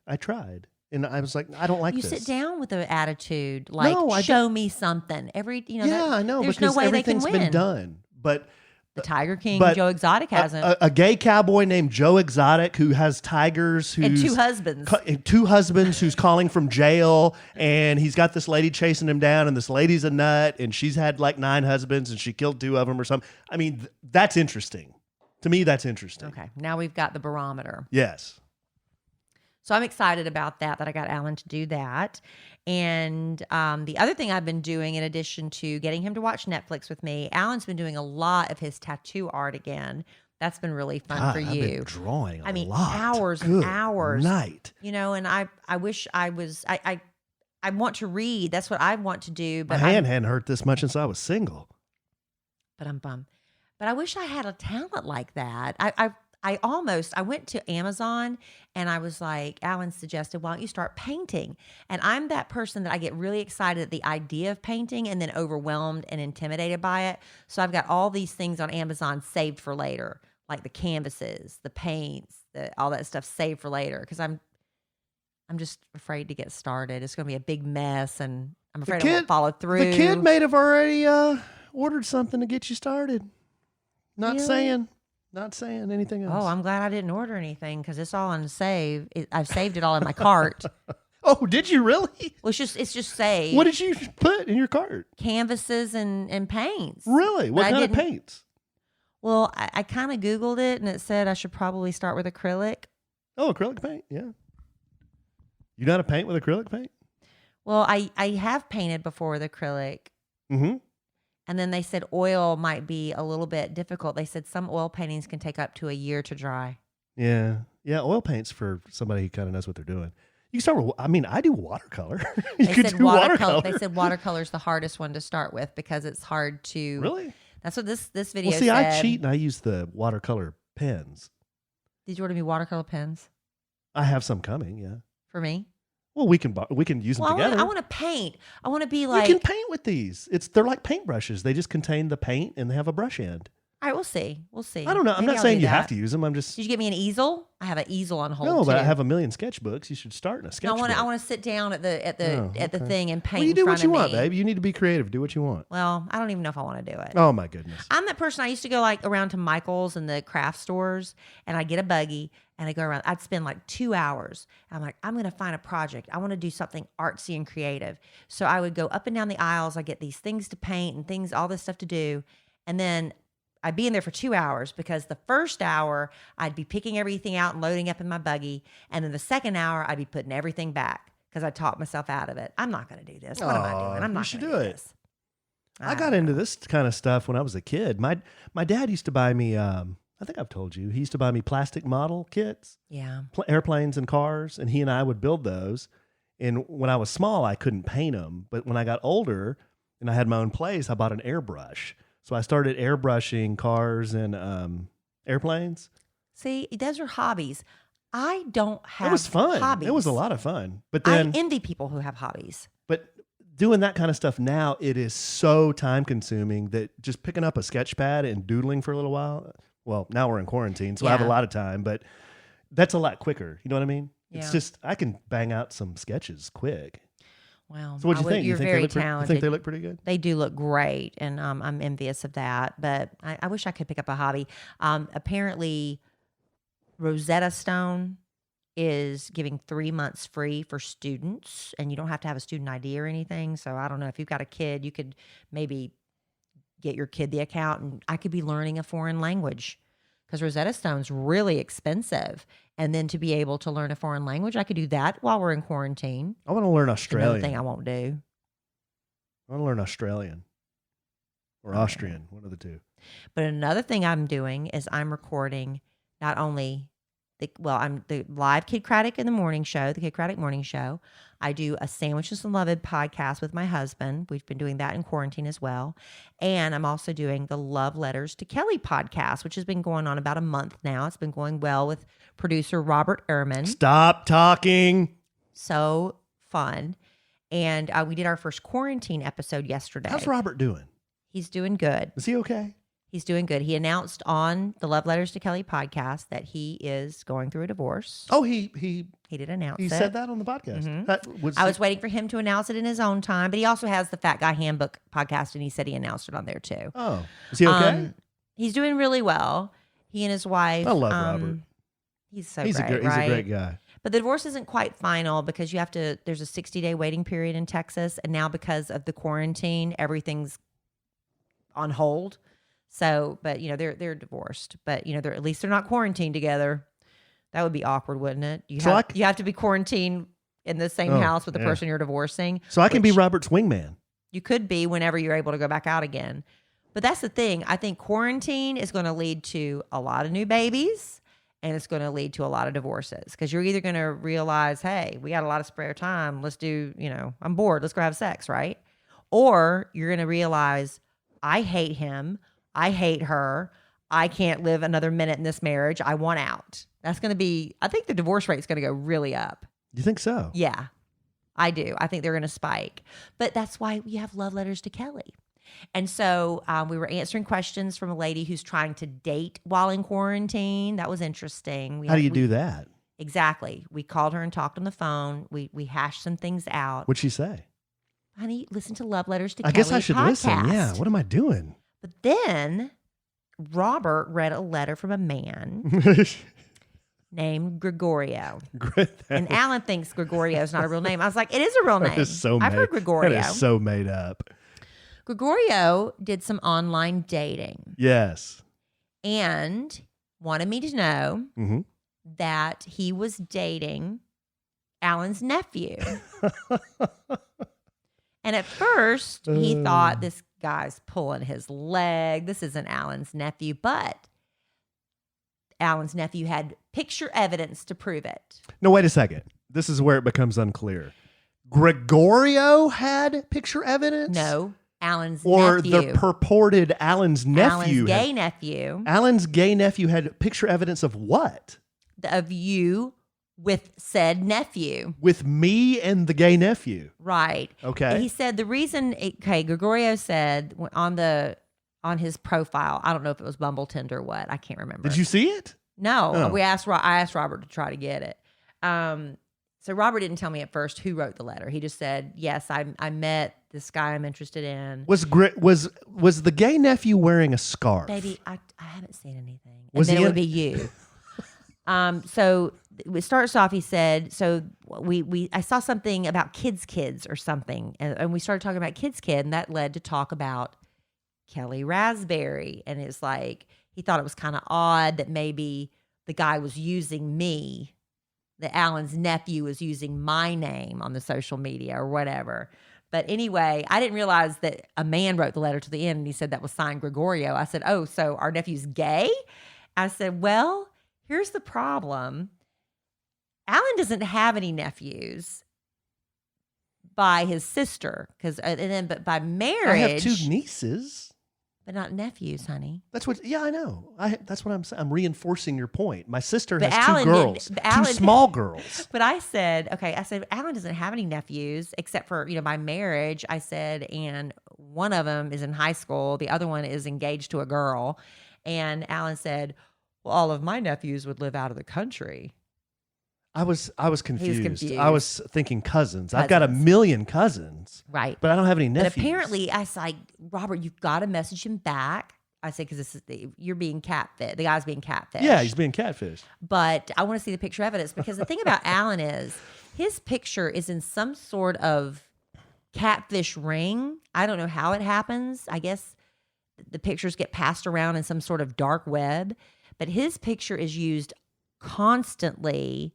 [SPEAKER 2] And I was like, I don't like
[SPEAKER 1] you
[SPEAKER 2] this.
[SPEAKER 1] sit down with an attitude like,
[SPEAKER 2] No,
[SPEAKER 1] show me something.
[SPEAKER 2] I know,
[SPEAKER 1] there's
[SPEAKER 2] because
[SPEAKER 1] no way
[SPEAKER 2] everything's
[SPEAKER 1] they can win.
[SPEAKER 2] been done. But
[SPEAKER 1] The Tiger King,
[SPEAKER 2] but
[SPEAKER 1] Joe Exotic hasn't.
[SPEAKER 2] a gay cowboy named Joe Exotic who has tigers,
[SPEAKER 1] And 2 husbands.
[SPEAKER 2] Two husbands who's calling from jail, and he's got this lady chasing him down, and this lady's a nut, and she's had like 9 husbands, and she killed 2 of them or something. I mean, that's interesting. To me, that's interesting.
[SPEAKER 1] Okay, now we've got the barometer.
[SPEAKER 2] Yes.
[SPEAKER 1] So I'm excited about that I got Alan to do that. And the other thing I've been doing, in addition to getting him to watch Netflix with me, Alan's been doing a lot of his tattoo art again. That's been really fun for
[SPEAKER 2] I've
[SPEAKER 1] you.
[SPEAKER 2] been drawing a
[SPEAKER 1] I mean,
[SPEAKER 2] lot.
[SPEAKER 1] hours and
[SPEAKER 2] Good
[SPEAKER 1] hours.
[SPEAKER 2] night.
[SPEAKER 1] You know, and I wish I was, I want to read. That's what I want to do.
[SPEAKER 2] My
[SPEAKER 1] But
[SPEAKER 2] hand hadn't hurt this much since I was single.
[SPEAKER 1] But I'm bummed. But I wish I had a talent like that. I went to Amazon and I was like, Alan suggested, why don't you start painting? And I'm that person that I get really excited at the idea of painting and then overwhelmed and intimidated by it. So I've got all these things on Amazon saved for later, like the canvases, the paints, all that stuff saved for later. Because I'm just afraid to get started. It's going to be a big mess, and I'm afraid I won't follow through.
[SPEAKER 2] The kid may have already ordered something to get you started. Not
[SPEAKER 1] Really?
[SPEAKER 2] saying anything else.
[SPEAKER 1] Oh, I'm glad I didn't order anything because it's all on save. I've saved it all in my cart.
[SPEAKER 2] Oh, did you really?
[SPEAKER 1] Well, it's just saved.
[SPEAKER 2] What did you put in your cart?
[SPEAKER 1] Canvases and paints.
[SPEAKER 2] Really? What
[SPEAKER 1] But I
[SPEAKER 2] kind of
[SPEAKER 1] didn't-
[SPEAKER 2] paints?
[SPEAKER 1] Well, I kind of Googled it and it said I should probably start with acrylic.
[SPEAKER 2] Oh, acrylic paint. Yeah. You know how to paint with acrylic paint?
[SPEAKER 1] Well, I have painted before with acrylic.
[SPEAKER 2] Mm-hmm.
[SPEAKER 1] And then they said oil might be a little bit difficult. They said some oil paintings can take up to a year to dry.
[SPEAKER 2] Yeah. Yeah. Oil paint's for somebody who kind of knows what they're doing. You can start with, I do watercolor. You
[SPEAKER 1] They
[SPEAKER 2] could
[SPEAKER 1] said
[SPEAKER 2] do
[SPEAKER 1] watercolor. They said watercolor's the hardest one to start with because it's hard to.
[SPEAKER 2] Really?
[SPEAKER 1] That's what this video
[SPEAKER 2] Well, see,
[SPEAKER 1] said.
[SPEAKER 2] I cheat and I use the watercolor pens.
[SPEAKER 1] Did you order me watercolor pens
[SPEAKER 2] I have some coming. Yeah.
[SPEAKER 1] for me?
[SPEAKER 2] Well, we can use them
[SPEAKER 1] Well,
[SPEAKER 2] together.
[SPEAKER 1] I want to paint. I want to be like.
[SPEAKER 2] You can paint with these. They're like paintbrushes. They just contain the paint and they have a brush end.
[SPEAKER 1] All right, we'll see. We'll see.
[SPEAKER 2] I don't know. I'm
[SPEAKER 1] Maybe
[SPEAKER 2] not
[SPEAKER 1] I'll
[SPEAKER 2] saying
[SPEAKER 1] do
[SPEAKER 2] you
[SPEAKER 1] that.
[SPEAKER 2] have to use them. I'm just
[SPEAKER 1] Did you get me an easel? I have an easel on hold.
[SPEAKER 2] no, but
[SPEAKER 1] too.
[SPEAKER 2] I have a million sketchbooks. You should start in a
[SPEAKER 1] No,
[SPEAKER 2] sketchbook.
[SPEAKER 1] I want to sit down at the
[SPEAKER 2] okay.
[SPEAKER 1] thing and paint.
[SPEAKER 2] Well, you
[SPEAKER 1] in
[SPEAKER 2] do
[SPEAKER 1] front
[SPEAKER 2] what you
[SPEAKER 1] of
[SPEAKER 2] want,
[SPEAKER 1] me.
[SPEAKER 2] babe. You need to be creative. Do what you want.
[SPEAKER 1] Well, I don't even know if I want to do it.
[SPEAKER 2] Oh my goodness.
[SPEAKER 1] I'm that person. I used to go like around to Michael's and the craft stores, and I get a buggy and I go around. I'd spend like 2 hours. I'm like, I'm going to find a project. I want to do something artsy and creative. So I would go up and down the aisles. I get these things to paint and all this stuff to do, and then I'd be in there for 2 hours because the first hour I'd be picking everything out and loading up in my buggy. And then the second hour I'd be putting everything back because I talked myself out of it. I'm not going to do this. What am I doing? I'm
[SPEAKER 2] you
[SPEAKER 1] not
[SPEAKER 2] should
[SPEAKER 1] going to
[SPEAKER 2] do
[SPEAKER 1] do
[SPEAKER 2] it.
[SPEAKER 1] this.
[SPEAKER 2] I got into this kind of stuff when I was a kid. My dad used to buy me, I think I've told you, he used to buy me plastic model kits,
[SPEAKER 1] Yeah.
[SPEAKER 2] Airplanes and cars, and he and I would build those. And when I was small, I couldn't paint them. But when I got older and I had my own place, I bought an airbrush. So I started airbrushing cars and airplanes.
[SPEAKER 1] See, those are hobbies. I don't have
[SPEAKER 2] It was fun.
[SPEAKER 1] hobbies.
[SPEAKER 2] It was a lot of fun. But then,
[SPEAKER 1] I envy people who have hobbies.
[SPEAKER 2] but doing that kind of stuff now, it is so time consuming that just picking up a sketch pad and doodling for a little while. Well, now we're in quarantine, so I have a
[SPEAKER 1] Yeah.
[SPEAKER 2] lot of time, but that's a lot quicker. You know what I mean? It's
[SPEAKER 1] Yeah.
[SPEAKER 2] just, I can bang out some sketches quick.
[SPEAKER 1] Well,
[SPEAKER 2] So what'd you think?
[SPEAKER 1] You're very
[SPEAKER 2] you
[SPEAKER 1] talented.
[SPEAKER 2] think they look pretty good?
[SPEAKER 1] They do look great, and I'm envious of that. But I wish I could pick up a hobby. Apparently, Rosetta Stone is giving 3 months free for students, and you don't have to have a student ID or anything. So I don't know if you've got a kid, you could maybe get your kid the account, and I could be learning a foreign language because Rosetta Stone's really expensive. And then to be able to learn a foreign language, I could do that while we're in quarantine.
[SPEAKER 2] I want to learn
[SPEAKER 1] It's another thing
[SPEAKER 2] Australian.
[SPEAKER 1] I won't do.
[SPEAKER 2] I want to learn Australian or
[SPEAKER 1] Okay.
[SPEAKER 2] Austrian, one of the two.
[SPEAKER 1] But another thing I'm doing is I'm recording not only I'm the live Kid Craddock in the morning show, the Kid Craddock morning show. I do a Sandwiches and Loved podcast with my husband. We've been doing that in quarantine as well. And I'm also doing the Love Letters to Kelly podcast, which has been going on about a month now. It's been going well with producer Robert Ehrman.
[SPEAKER 2] Stop talking.
[SPEAKER 1] So fun. And we did our first quarantine episode yesterday.
[SPEAKER 2] How's Robert doing?
[SPEAKER 1] He's doing good.
[SPEAKER 2] Is he okay?
[SPEAKER 1] He's doing good. He announced on the Love Letters to Kelly podcast that he is going through a divorce.
[SPEAKER 2] Oh, he
[SPEAKER 1] He did announce it.
[SPEAKER 2] said that on the podcast.
[SPEAKER 1] Mhm.
[SPEAKER 2] That
[SPEAKER 1] I was waiting for him to announce it in his own time, but he also has the Fat Guy Handbook podcast, and he said he announced it on there too.
[SPEAKER 2] Oh, is he okay?
[SPEAKER 1] He's doing really well. He and his wife.
[SPEAKER 2] I love Robert.
[SPEAKER 1] He's so
[SPEAKER 2] he's
[SPEAKER 1] great,
[SPEAKER 2] a
[SPEAKER 1] right?
[SPEAKER 2] great guy.
[SPEAKER 1] But the divorce isn't quite final because there's a 60-day waiting period in Texas, and now because of the quarantine, everything's on hold. So, but they're divorced, but they're at least they're not quarantined together. That would be awkward, wouldn't it? You have to be quarantined in the same house with the person you're divorcing.
[SPEAKER 2] So I can be
[SPEAKER 1] which
[SPEAKER 2] Robert's wingman.
[SPEAKER 1] You could be whenever you're able to go back out again. But that's the thing. I think quarantine is going to lead to a lot of new babies, and it's going to lead to a lot of divorces because you're either going to realize, hey, we got a lot of spare time. Let's do, I'm bored. Let's go have sex, right? Or you're going to realize, I hate him. I hate her. I can't live another minute in this marriage. I want out. That's going to be, I think the divorce rate is going to go really up.
[SPEAKER 2] You think so?
[SPEAKER 1] Yeah, I do. I think they're going to spike. But that's why we have Love Letters to Kelly. And so we were answering questions from a lady who's trying to date while in quarantine. That was interesting.
[SPEAKER 2] How do you do that?
[SPEAKER 1] Exactly. We called her and talked on the phone. We hashed some things out.
[SPEAKER 2] What'd she say?
[SPEAKER 1] Honey, listen to Love Letters to
[SPEAKER 2] I
[SPEAKER 1] Kelly
[SPEAKER 2] guess I should
[SPEAKER 1] podcast.
[SPEAKER 2] listen. Yeah. What am I doing?
[SPEAKER 1] But then Robert read a letter from a man named Gregorio.
[SPEAKER 2] Great.
[SPEAKER 1] And Alan thinks Gregorio is not a real name. I was like, it is a real name.
[SPEAKER 2] That is so
[SPEAKER 1] I've heard Gregorio.
[SPEAKER 2] That is so made up.
[SPEAKER 1] Gregorio did some online dating
[SPEAKER 2] Yes.
[SPEAKER 1] and wanted me to know
[SPEAKER 2] Mm-hmm.
[SPEAKER 1] that he was dating Alan's nephew. And at first, he thought this guy's pulling his leg. This isn't Alan's nephew, but Alan's nephew had picture evidence to prove it.
[SPEAKER 2] No, wait a second. This is where it becomes unclear. Gregorio had picture evidence?
[SPEAKER 1] No, Alan's
[SPEAKER 2] Or
[SPEAKER 1] nephew.
[SPEAKER 2] the purported Alan's nephew.
[SPEAKER 1] Alan's gay nephew.
[SPEAKER 2] Alan's gay nephew had picture evidence of what?
[SPEAKER 1] Of you with said nephew.
[SPEAKER 2] With me and the gay nephew.
[SPEAKER 1] Right.
[SPEAKER 2] Okay.
[SPEAKER 1] He said the reason, Gregorio said on his profile, I don't know if it was Bumble, Tinder, or what, I can't remember.
[SPEAKER 2] Did you see it?
[SPEAKER 1] No,
[SPEAKER 2] Oh.
[SPEAKER 1] I asked Robert to try to get it. So Robert didn't tell me at first who wrote the letter. He just said, yes, I met this guy I'm interested in.
[SPEAKER 2] Was the gay nephew wearing a scarf?
[SPEAKER 1] Baby, I haven't seen anything.
[SPEAKER 2] Was
[SPEAKER 1] And then
[SPEAKER 2] he
[SPEAKER 1] it
[SPEAKER 2] in-
[SPEAKER 1] would be you. So it starts off, he said, so I saw something about kids or something. And we started talking about kids, and that led to talk about Kelly Raspberry. And it's like, he thought it was kind of odd that maybe the guy was using me, that Allen's nephew was using my name on the social media or whatever. But anyway, I didn't realize that a man wrote the letter to the end and he said that was signed Gregorio. I said, oh, so our nephew's gay? I said, well, here's the problem. Allen doesn't have any nephews by his sister, but by marriage.
[SPEAKER 2] I have 2 nieces.
[SPEAKER 1] But not nephews, honey.
[SPEAKER 2] That's what. Yeah, I know. That's what I'm saying. I'm reinforcing your point. My sister
[SPEAKER 1] But
[SPEAKER 2] has
[SPEAKER 1] Alan
[SPEAKER 2] 2 girls,
[SPEAKER 1] didn't-
[SPEAKER 2] 2
[SPEAKER 1] Alan-
[SPEAKER 2] small girls.
[SPEAKER 1] But I said, Alan doesn't have any nephews except for, by marriage. I said, and one of them is in high school. The other one is engaged to a girl. And Alan said, well, all of my nephews would live out of the country.
[SPEAKER 2] I was confused.
[SPEAKER 1] confused.
[SPEAKER 2] I was thinking cousins. I've got a million cousins,
[SPEAKER 1] Right.
[SPEAKER 2] but I don't have any
[SPEAKER 1] But
[SPEAKER 2] nephews.
[SPEAKER 1] apparently, I was like, Robert, you've got to message him back. I said, because you're being catfished. The guy's being catfished.
[SPEAKER 2] Yeah, he's being catfished.
[SPEAKER 1] But I want to see the picture evidence because the thing about Alan is his picture is in some sort of catfish ring. I don't know how it happens. I guess the pictures get passed around in some sort of dark web. But his picture is used constantly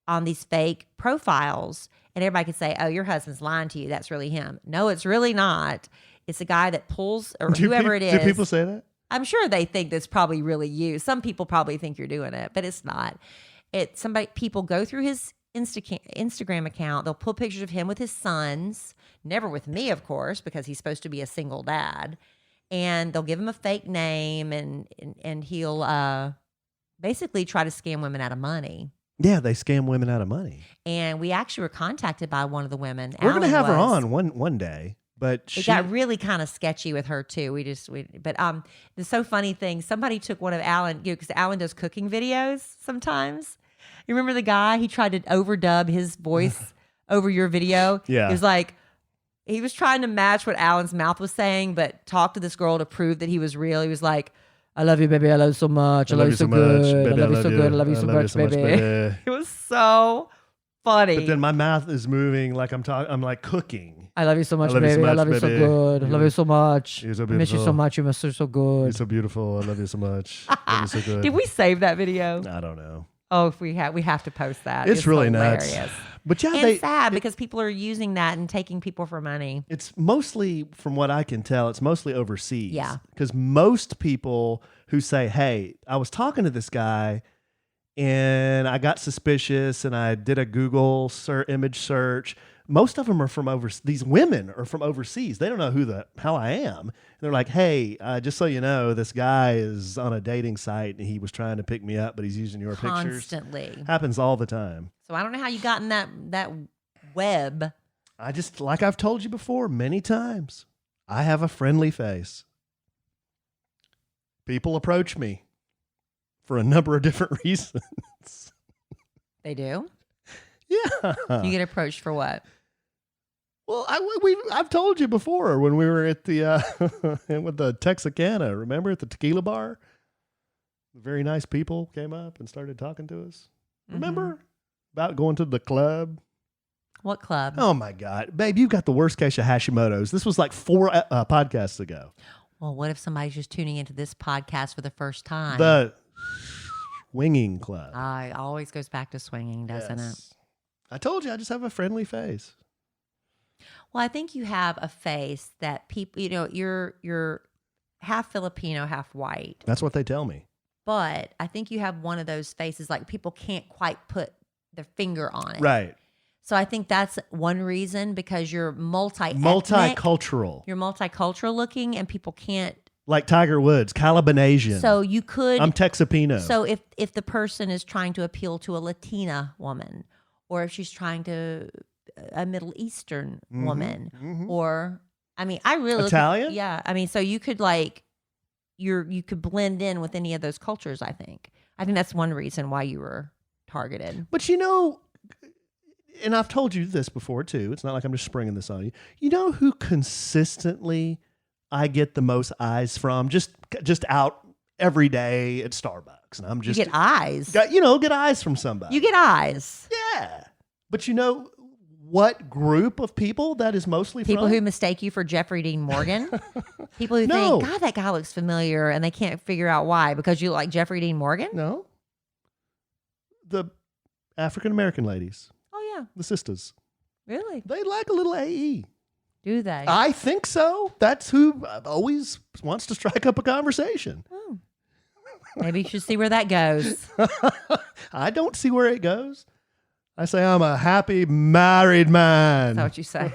[SPEAKER 1] on these fake profiles. And everybody could say, oh, your husband's lying to you. That's really him. No, it's really not. It's a guy that pulls, or whoever it is.
[SPEAKER 2] Do people say that?
[SPEAKER 1] I'm sure they think that's probably really you. Some people probably think you're doing it, but it's not. People go through his Instagram account. They'll pull pictures of him with his sons, never with me, of course, because he's supposed to be a single dad. And they'll give him a fake name, and he'll basically try to scam women out of money.
[SPEAKER 2] Yeah, they scam women out of money.
[SPEAKER 1] And we actually were contacted by one of the women.
[SPEAKER 2] We're going to have her
[SPEAKER 1] was.
[SPEAKER 2] on one day. But
[SPEAKER 1] It got really kind of sketchy with her too. But the so funny thing, somebody took one of Alan, because Alan does cooking videos sometimes. You remember the guy? He tried to overdub his voice over your video.
[SPEAKER 2] Yeah.
[SPEAKER 1] It was like, he was trying to match what Alan's mouth was saying, but talk to this girl to prove that he was real. He was like, I love you, baby. I love you so much. I love you so good. I love you so good. I love you so much, baby. It was so funny.
[SPEAKER 2] But then my mouth is moving like I'm like cooking.
[SPEAKER 1] I love you so much,
[SPEAKER 2] I love you so
[SPEAKER 1] baby. I
[SPEAKER 2] much,
[SPEAKER 1] love you so
[SPEAKER 2] baby.
[SPEAKER 1] good. I love you so much.
[SPEAKER 2] You're so
[SPEAKER 1] I miss you so
[SPEAKER 2] beautiful.
[SPEAKER 1] much. You must be so good.
[SPEAKER 2] You're so beautiful. I love you so much. Love you so good.
[SPEAKER 1] Did we save that video?
[SPEAKER 2] I don't know.
[SPEAKER 1] Oh, if we have to post that.
[SPEAKER 2] It's really
[SPEAKER 1] hilarious.
[SPEAKER 2] nuts. But yeah,
[SPEAKER 1] And sad because people are using that and taking people for money.
[SPEAKER 2] It's mostly, from what I can tell, it's mostly overseas.
[SPEAKER 1] Yeah.
[SPEAKER 2] Because most people who say, hey, I was talking to this guy and I got suspicious and I did a Google image search. Most of them are from overseas. These women are from overseas. They don't know who the hell I am. And they're like, hey, just so you know, this guy is on a dating site and he was trying to pick me up, but he's using your pictures.
[SPEAKER 1] Constantly.
[SPEAKER 2] Happens all the time.
[SPEAKER 1] So I don't know how you got in that web.
[SPEAKER 2] I just, like I've told you before many times, I have a friendly face. People approach me for a number of different reasons.
[SPEAKER 1] They do?
[SPEAKER 2] Yeah.
[SPEAKER 1] You get approached for what?
[SPEAKER 2] Well, I've told you before when we were at the with the Texarkana. Remember at the tequila bar? Very nice people came up and started talking to us. Remember about going to the club?
[SPEAKER 1] What club?
[SPEAKER 2] Oh my God, babe, you've got the worst case of Hashimoto's. This was like 4 podcasts ago.
[SPEAKER 1] Well, what if somebody's just tuning into this podcast for the first time?
[SPEAKER 2] The swinging club.
[SPEAKER 1] It always goes back to swinging, doesn't it?
[SPEAKER 2] Yes. I told you I just have a friendly face.
[SPEAKER 1] Well, I think you have a face that people, you're half Filipino, half white.
[SPEAKER 2] That's what they tell me.
[SPEAKER 1] But I think you have one of those faces like people can't quite put their finger on it.
[SPEAKER 2] Right.
[SPEAKER 1] So I think that's one reason because you're
[SPEAKER 2] Multicultural.
[SPEAKER 1] You're multicultural looking and people can't.
[SPEAKER 2] Like Tiger Woods, Calabinasian.
[SPEAKER 1] So you could.
[SPEAKER 2] I'm Texapino.
[SPEAKER 1] So if the person is trying to appeal to a Latina woman or if she's trying to a Middle Eastern woman or, I mean, I really.
[SPEAKER 2] Italian?
[SPEAKER 1] Yeah. I mean, so you could you could blend in with any of those cultures, I think. I think that's one reason why you were targeted.
[SPEAKER 2] But and I've told you this before too. It's not like I'm just springing this on you. You know who consistently I get the most eyes from? Just out every day at Starbucks. And I'm just.
[SPEAKER 1] You get eyes.
[SPEAKER 2] Get eyes from somebody.
[SPEAKER 1] You get eyes.
[SPEAKER 2] Yeah. But what group of people that is mostly
[SPEAKER 1] People
[SPEAKER 2] from?
[SPEAKER 1] who mistake you for Jeffrey Dean Morgan. People who
[SPEAKER 2] No.
[SPEAKER 1] think, God, that guy looks familiar, and they can't figure out why because you look like Jeffrey Dean Morgan.
[SPEAKER 2] No. The African American ladies,
[SPEAKER 1] Oh yeah,
[SPEAKER 2] the sisters.
[SPEAKER 1] really?
[SPEAKER 2] They like a little AE.
[SPEAKER 1] Do they?
[SPEAKER 2] I think so. That's who always wants to strike up a conversation.
[SPEAKER 1] Oh. Maybe you should see where that goes.
[SPEAKER 2] I don't see where it goes. I say I'm a happy married man.
[SPEAKER 1] That's what you say.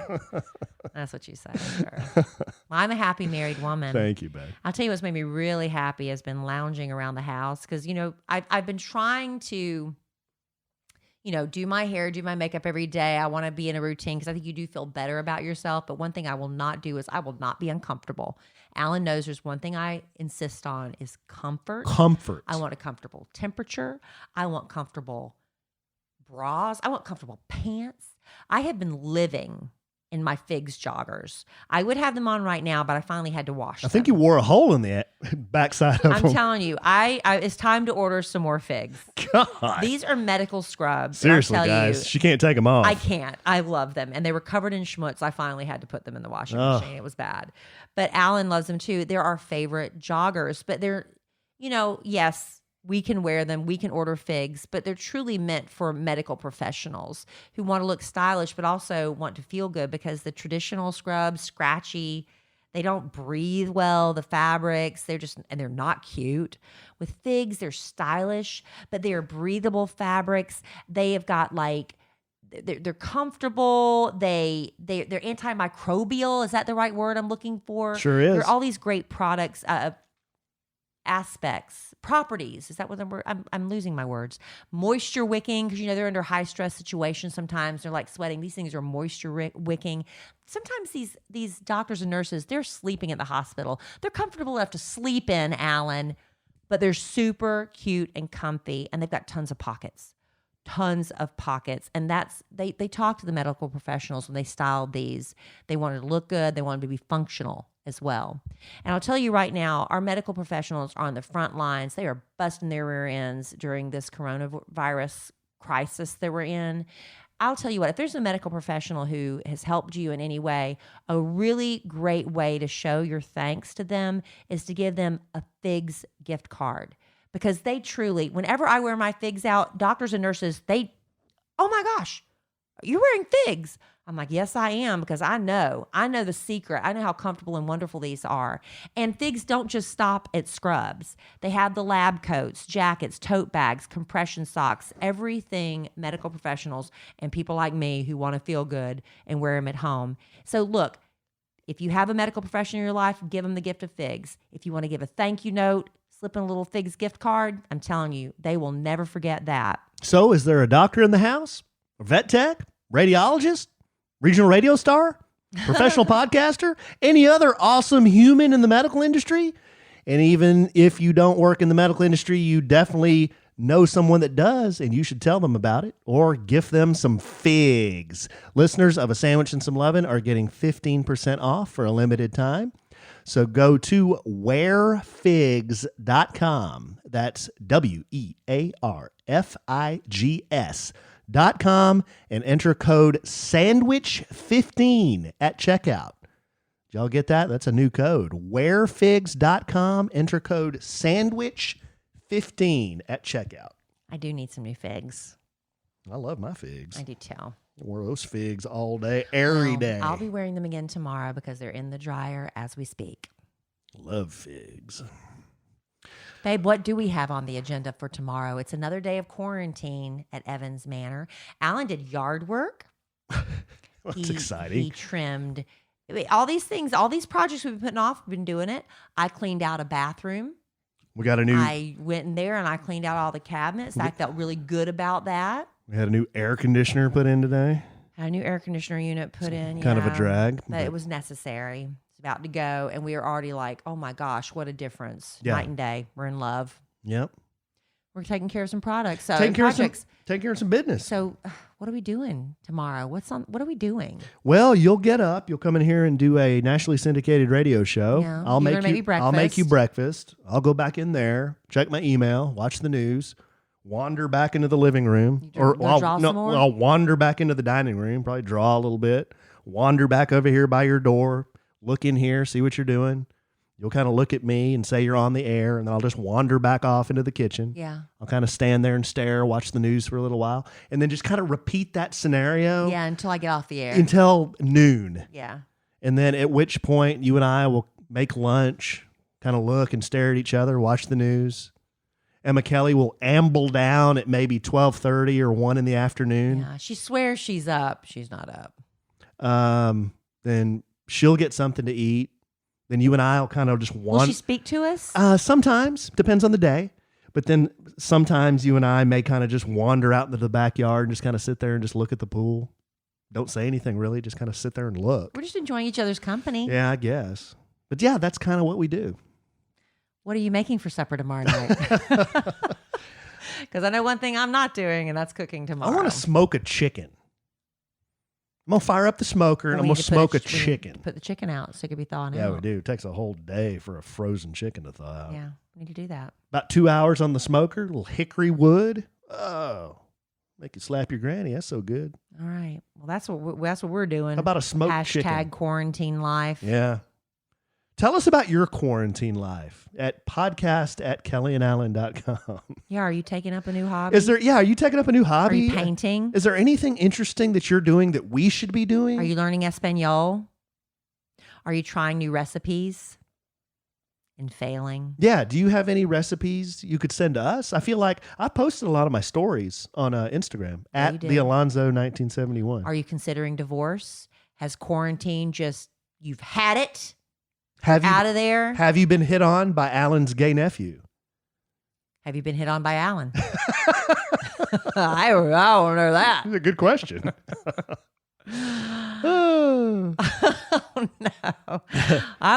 [SPEAKER 1] That's what you say. Sure. Well, I'm a happy married woman.
[SPEAKER 2] Thank you, babe.
[SPEAKER 1] I'll tell you what's made me really happy has been lounging around the house because, I've been trying to, do my hair, do my makeup every day. I want to be in a routine because I think you do feel better about yourself. But one thing I will not do is I will not be uncomfortable. Alan knows there's one thing I insist on is comfort.
[SPEAKER 2] Comfort.
[SPEAKER 1] I want a comfortable temperature. I want comfortable bras. I want comfortable pants. I have been living in my Figs joggers. I would have them on right now, but I finally had to wash them.
[SPEAKER 2] I think you wore a hole in the backside of
[SPEAKER 1] I'm
[SPEAKER 2] them.
[SPEAKER 1] telling you, I it's time to order some more Figs.
[SPEAKER 2] God.
[SPEAKER 1] These are medical scrubs. and I'll
[SPEAKER 2] Seriously,
[SPEAKER 1] tell
[SPEAKER 2] guys.
[SPEAKER 1] you,
[SPEAKER 2] She can't take them off.
[SPEAKER 1] I can't. I love them. And they were covered in schmutz. I finally had to put them in the washing
[SPEAKER 2] Ugh.
[SPEAKER 1] machine. It was bad. But Alan loves them too. They're our favorite joggers. But they're, yes, we can wear them. We can order Figs. But they're truly meant for medical professionals who want to look stylish but also want to feel good because the traditional scrubs, scratchy, they don't breathe well, the fabrics, and they're not cute. With Figs, they're stylish, but they are breathable fabrics. They have got they're comfortable. They're antimicrobial. Is that the right word I'm looking for?
[SPEAKER 2] Sure is.
[SPEAKER 1] There are all these great products, aspects, properties. Is that what the word? I'm losing my words. Moisture wicking, because they're under high stress situations sometimes. They're like sweating. These things are moisture wicking. Sometimes these doctors and nurses, they're sleeping at the hospital. They're comfortable enough to sleep in, Alan, but they're super cute and comfy, and they've got tons of pockets. And they talk to the medical professionals when they styled these. They wanted to look good. They wanted to be functional as well. And I'll tell you right now, our medical professionals are on the front lines. They are busting their rear ends during this coronavirus crisis that we're in. I'll tell you what, if there's a medical professional who has helped you in any way, a really great way to show your thanks to them is to give them a Figs gift card. Because they truly, whenever I wear my Figs out, doctors and nurses, oh my gosh, you're wearing Figs. I'm like, yes, I am, because I know the secret. I know how comfortable and wonderful these are. And Figs don't just stop at scrubs. They have the lab coats, jackets, tote bags, compression socks, everything medical professionals and people like me who want to feel good and wear them at home. So look, if you have a medical professional in your life, give them the gift of Figs. If you want to give a thank you note, slip in a little Figs gift card, I'm telling you, they will never forget that.
[SPEAKER 2] So is there a doctor in the house? A vet tech? Radiologist? Regional radio star? Professional podcaster? Any other awesome human in the medical industry? And even if you don't work in the medical industry, you definitely know someone that does, and you should tell them about it or gift them some Figs. Listeners of A Sandwich and Some Lovin' are getting 15% off for a limited time. So go to wearfigs.com. That's WEARFIGS.com and enter code SANDWICH15 at checkout. Did y'all get that? That's a new code. Wearfigs.com. Enter code SANDWICH15 at checkout.
[SPEAKER 1] I do need some new Figs.
[SPEAKER 2] I love my Figs.
[SPEAKER 1] I do too.
[SPEAKER 2] I wear those Figs all day, every day.
[SPEAKER 1] I'll be wearing them again tomorrow because they're in the dryer as we speak.
[SPEAKER 2] Love Figs.
[SPEAKER 1] Babe, what do we have on the agenda for tomorrow? It's another day of quarantine at Evans Manor. Alan did yard work.
[SPEAKER 2] That's exciting.
[SPEAKER 1] He trimmed all these things, all these projects we've been putting off. We've been doing it. I cleaned out a bathroom.
[SPEAKER 2] We got a new.
[SPEAKER 1] I went in there and I cleaned out all the cabinets. I felt really good about that.
[SPEAKER 2] We had a new air conditioner put in today.
[SPEAKER 1] Had a new air conditioner unit put in.
[SPEAKER 2] Kind of a drag.
[SPEAKER 1] But it was necessary. It's about to go. And we are already like, oh my gosh, what a difference.
[SPEAKER 2] Yeah.
[SPEAKER 1] Night and day. We're in love.
[SPEAKER 2] Yep.
[SPEAKER 1] We're taking care of some products. So
[SPEAKER 2] Taking care of
[SPEAKER 1] projects.
[SPEAKER 2] some business.
[SPEAKER 1] So what are we doing tomorrow? What are we doing?
[SPEAKER 2] Well, you'll get up. You'll come in here and do a nationally syndicated radio show.
[SPEAKER 1] Yeah.
[SPEAKER 2] I'll
[SPEAKER 1] You're
[SPEAKER 2] make
[SPEAKER 1] gonna make me
[SPEAKER 2] I'll make you
[SPEAKER 1] breakfast.
[SPEAKER 2] breakfast. I'll go back in there, check my email, watch the news, wander back into the living room,
[SPEAKER 1] You draw some more?
[SPEAKER 2] I'll wander back into the dining room, probably draw a little bit, wander back over here by your door, look in here, see what you're doing. You'll kind of look at me and say you're on the air, and then I'll just wander back off into the kitchen.
[SPEAKER 1] Yeah.
[SPEAKER 2] I'll kind of stand there and stare, watch the news for a little while, and then just kind of repeat that scenario.
[SPEAKER 1] Yeah, until I get off the air.
[SPEAKER 2] Until noon.
[SPEAKER 1] Yeah.
[SPEAKER 2] And then at which point you and I will make lunch, kind of look and stare at each other, watch the news. Emma Kelly will amble down at maybe 12:30 or 1 in the afternoon.
[SPEAKER 1] Yeah. She swears she's up. She's not up.
[SPEAKER 2] Then she'll get something to eat. Then you and I will kind of just
[SPEAKER 1] Will she speak to us?
[SPEAKER 2] Sometimes, depends on the day. But then sometimes you and I may kind of just wander out into the backyard and just kind of sit there and just look at the pool. Don't say anything really, just kind of sit there and look.
[SPEAKER 1] We're just enjoying each other's company.
[SPEAKER 2] Yeah, I guess. But yeah, that's kind of what we do.
[SPEAKER 1] What are you making for supper tomorrow night? Because I know one thing I'm not doing, and that's cooking tomorrow.
[SPEAKER 2] I want to smoke a chicken. I'm going to fire up the smoker and I'm going to smoke a chicken.
[SPEAKER 1] Put the chicken out so it could be thawing out.
[SPEAKER 2] Yeah, we do. It takes a whole day for a frozen chicken to thaw out.
[SPEAKER 1] Yeah, we need to do that.
[SPEAKER 2] About 2 hours on the smoker, a little hickory wood. Oh, make you slap your granny. That's so good.
[SPEAKER 1] All right. Well, that's what we're doing.
[SPEAKER 2] How about a smoked chicken?
[SPEAKER 1] Hashtag quarantine life.
[SPEAKER 2] Yeah. Tell us about your quarantine life at podcast@kellyandallen.com.
[SPEAKER 1] Yeah, are you taking up a new hobby?
[SPEAKER 2] Are you taking up a new hobby?
[SPEAKER 1] Are you painting?
[SPEAKER 2] Is there anything interesting that you're doing that we should be doing?
[SPEAKER 1] Are you learning Espanol? Are you trying new recipes and failing?
[SPEAKER 2] Yeah. Do you have any recipes you could send to us? I feel like I posted a lot of my stories on Instagram at the Alonzo 1971.
[SPEAKER 1] Are you considering divorce? Has quarantine you've had it? Out of there?
[SPEAKER 2] Have you been hit on by Allen's gay nephew?
[SPEAKER 1] Have you been hit on by Allen? I don't know that.
[SPEAKER 2] That's a good question.
[SPEAKER 1] Oh, no.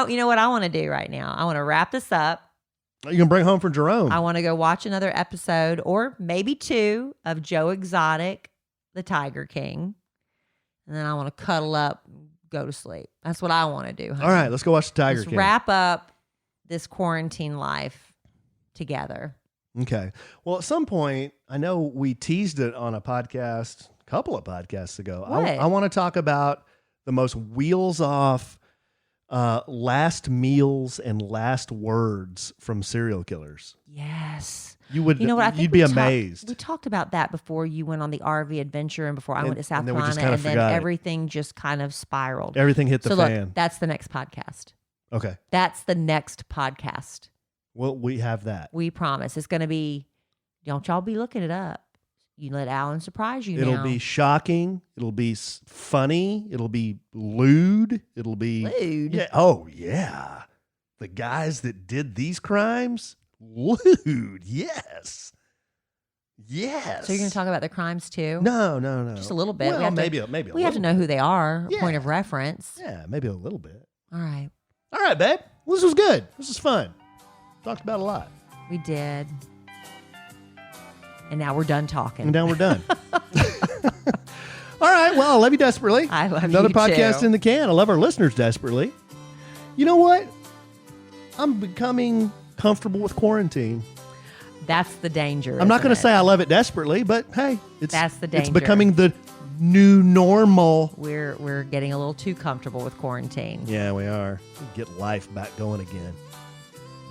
[SPEAKER 1] You know what I want to do right now? I want to wrap this up.
[SPEAKER 2] You can bring home for Jerome.
[SPEAKER 1] I want to go watch another episode or maybe 2 of Joe Exotic, the Tiger King. And then I want to cuddle up, go to sleep. That's what I want to do. Honey.
[SPEAKER 2] All right, let's go watch the Tiger King.
[SPEAKER 1] Wrap up this quarantine life together.
[SPEAKER 2] Okay. Well, at some point, I know we teased it on a couple of podcasts ago. I want to talk about the most wheels off last meals and last words from serial killers.
[SPEAKER 1] Yes.
[SPEAKER 2] You would.
[SPEAKER 1] You know what? I think
[SPEAKER 2] you'd be amazed.
[SPEAKER 1] We talked about that before you went on the RV adventure and before I went to South Carolina,
[SPEAKER 2] and
[SPEAKER 1] then everything just kind of spiraled.
[SPEAKER 2] Everything hit the fan.
[SPEAKER 1] Look, that's the next podcast.
[SPEAKER 2] Okay.
[SPEAKER 1] That's the next podcast.
[SPEAKER 2] Well, we have that.
[SPEAKER 1] We promise. It's going to be, don't y'all be looking it up. You let Alan surprise you
[SPEAKER 2] It'll
[SPEAKER 1] now.
[SPEAKER 2] be shocking. It'll be funny. It'll be lewd. It'll be...
[SPEAKER 1] Lewd?
[SPEAKER 2] Yeah. Oh, yeah. The guys that did these crimes... Lewd, yes. Yes.
[SPEAKER 1] So you're going to talk about the crimes too?
[SPEAKER 2] No.
[SPEAKER 1] Just a little bit.
[SPEAKER 2] Well, maybe
[SPEAKER 1] we have to know who they are,
[SPEAKER 2] yeah.
[SPEAKER 1] Point of reference.
[SPEAKER 2] Yeah, maybe a little bit.
[SPEAKER 1] All right,
[SPEAKER 2] babe. Well, this was good. This was fun. Talked about a lot.
[SPEAKER 1] We did. And now we're done talking.
[SPEAKER 2] And now we're done. All right. Well, I love you desperately.
[SPEAKER 1] I love
[SPEAKER 2] Another
[SPEAKER 1] you
[SPEAKER 2] podcast
[SPEAKER 1] too.
[SPEAKER 2] in the can. I love our listeners desperately. You know what? I'm becoming comfortable with quarantine.
[SPEAKER 1] That's the danger.
[SPEAKER 2] I'm not going to say I love it desperately, but hey,
[SPEAKER 1] that's the danger.
[SPEAKER 2] It's becoming the new normal.
[SPEAKER 1] We're getting a little too comfortable with quarantine.
[SPEAKER 2] Yeah, we are. Get life back going again.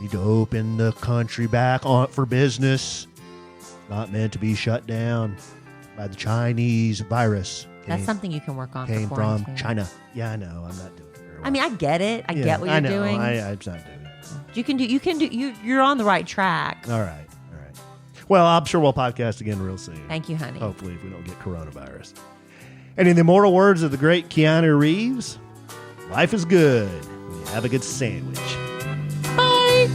[SPEAKER 2] Need to open the country back on for business. Not meant to be shut down by the Chinese virus.
[SPEAKER 1] That's something you can work on.
[SPEAKER 2] Came
[SPEAKER 1] for
[SPEAKER 2] from
[SPEAKER 1] quarantine.
[SPEAKER 2] China. Yeah, I know. I'm not doing it very well.
[SPEAKER 1] I mean, I get it. I get what you're
[SPEAKER 2] I know.
[SPEAKER 1] doing.
[SPEAKER 2] I'm not doing it.
[SPEAKER 1] You can do. You're on the right track.
[SPEAKER 2] All right. Well, I'm sure we'll podcast again real soon.
[SPEAKER 1] Thank you, honey.
[SPEAKER 2] Hopefully, if we don't get coronavirus. And in the immortal words of the great Keanu Reeves, life is good when you have a good sandwich. Bye.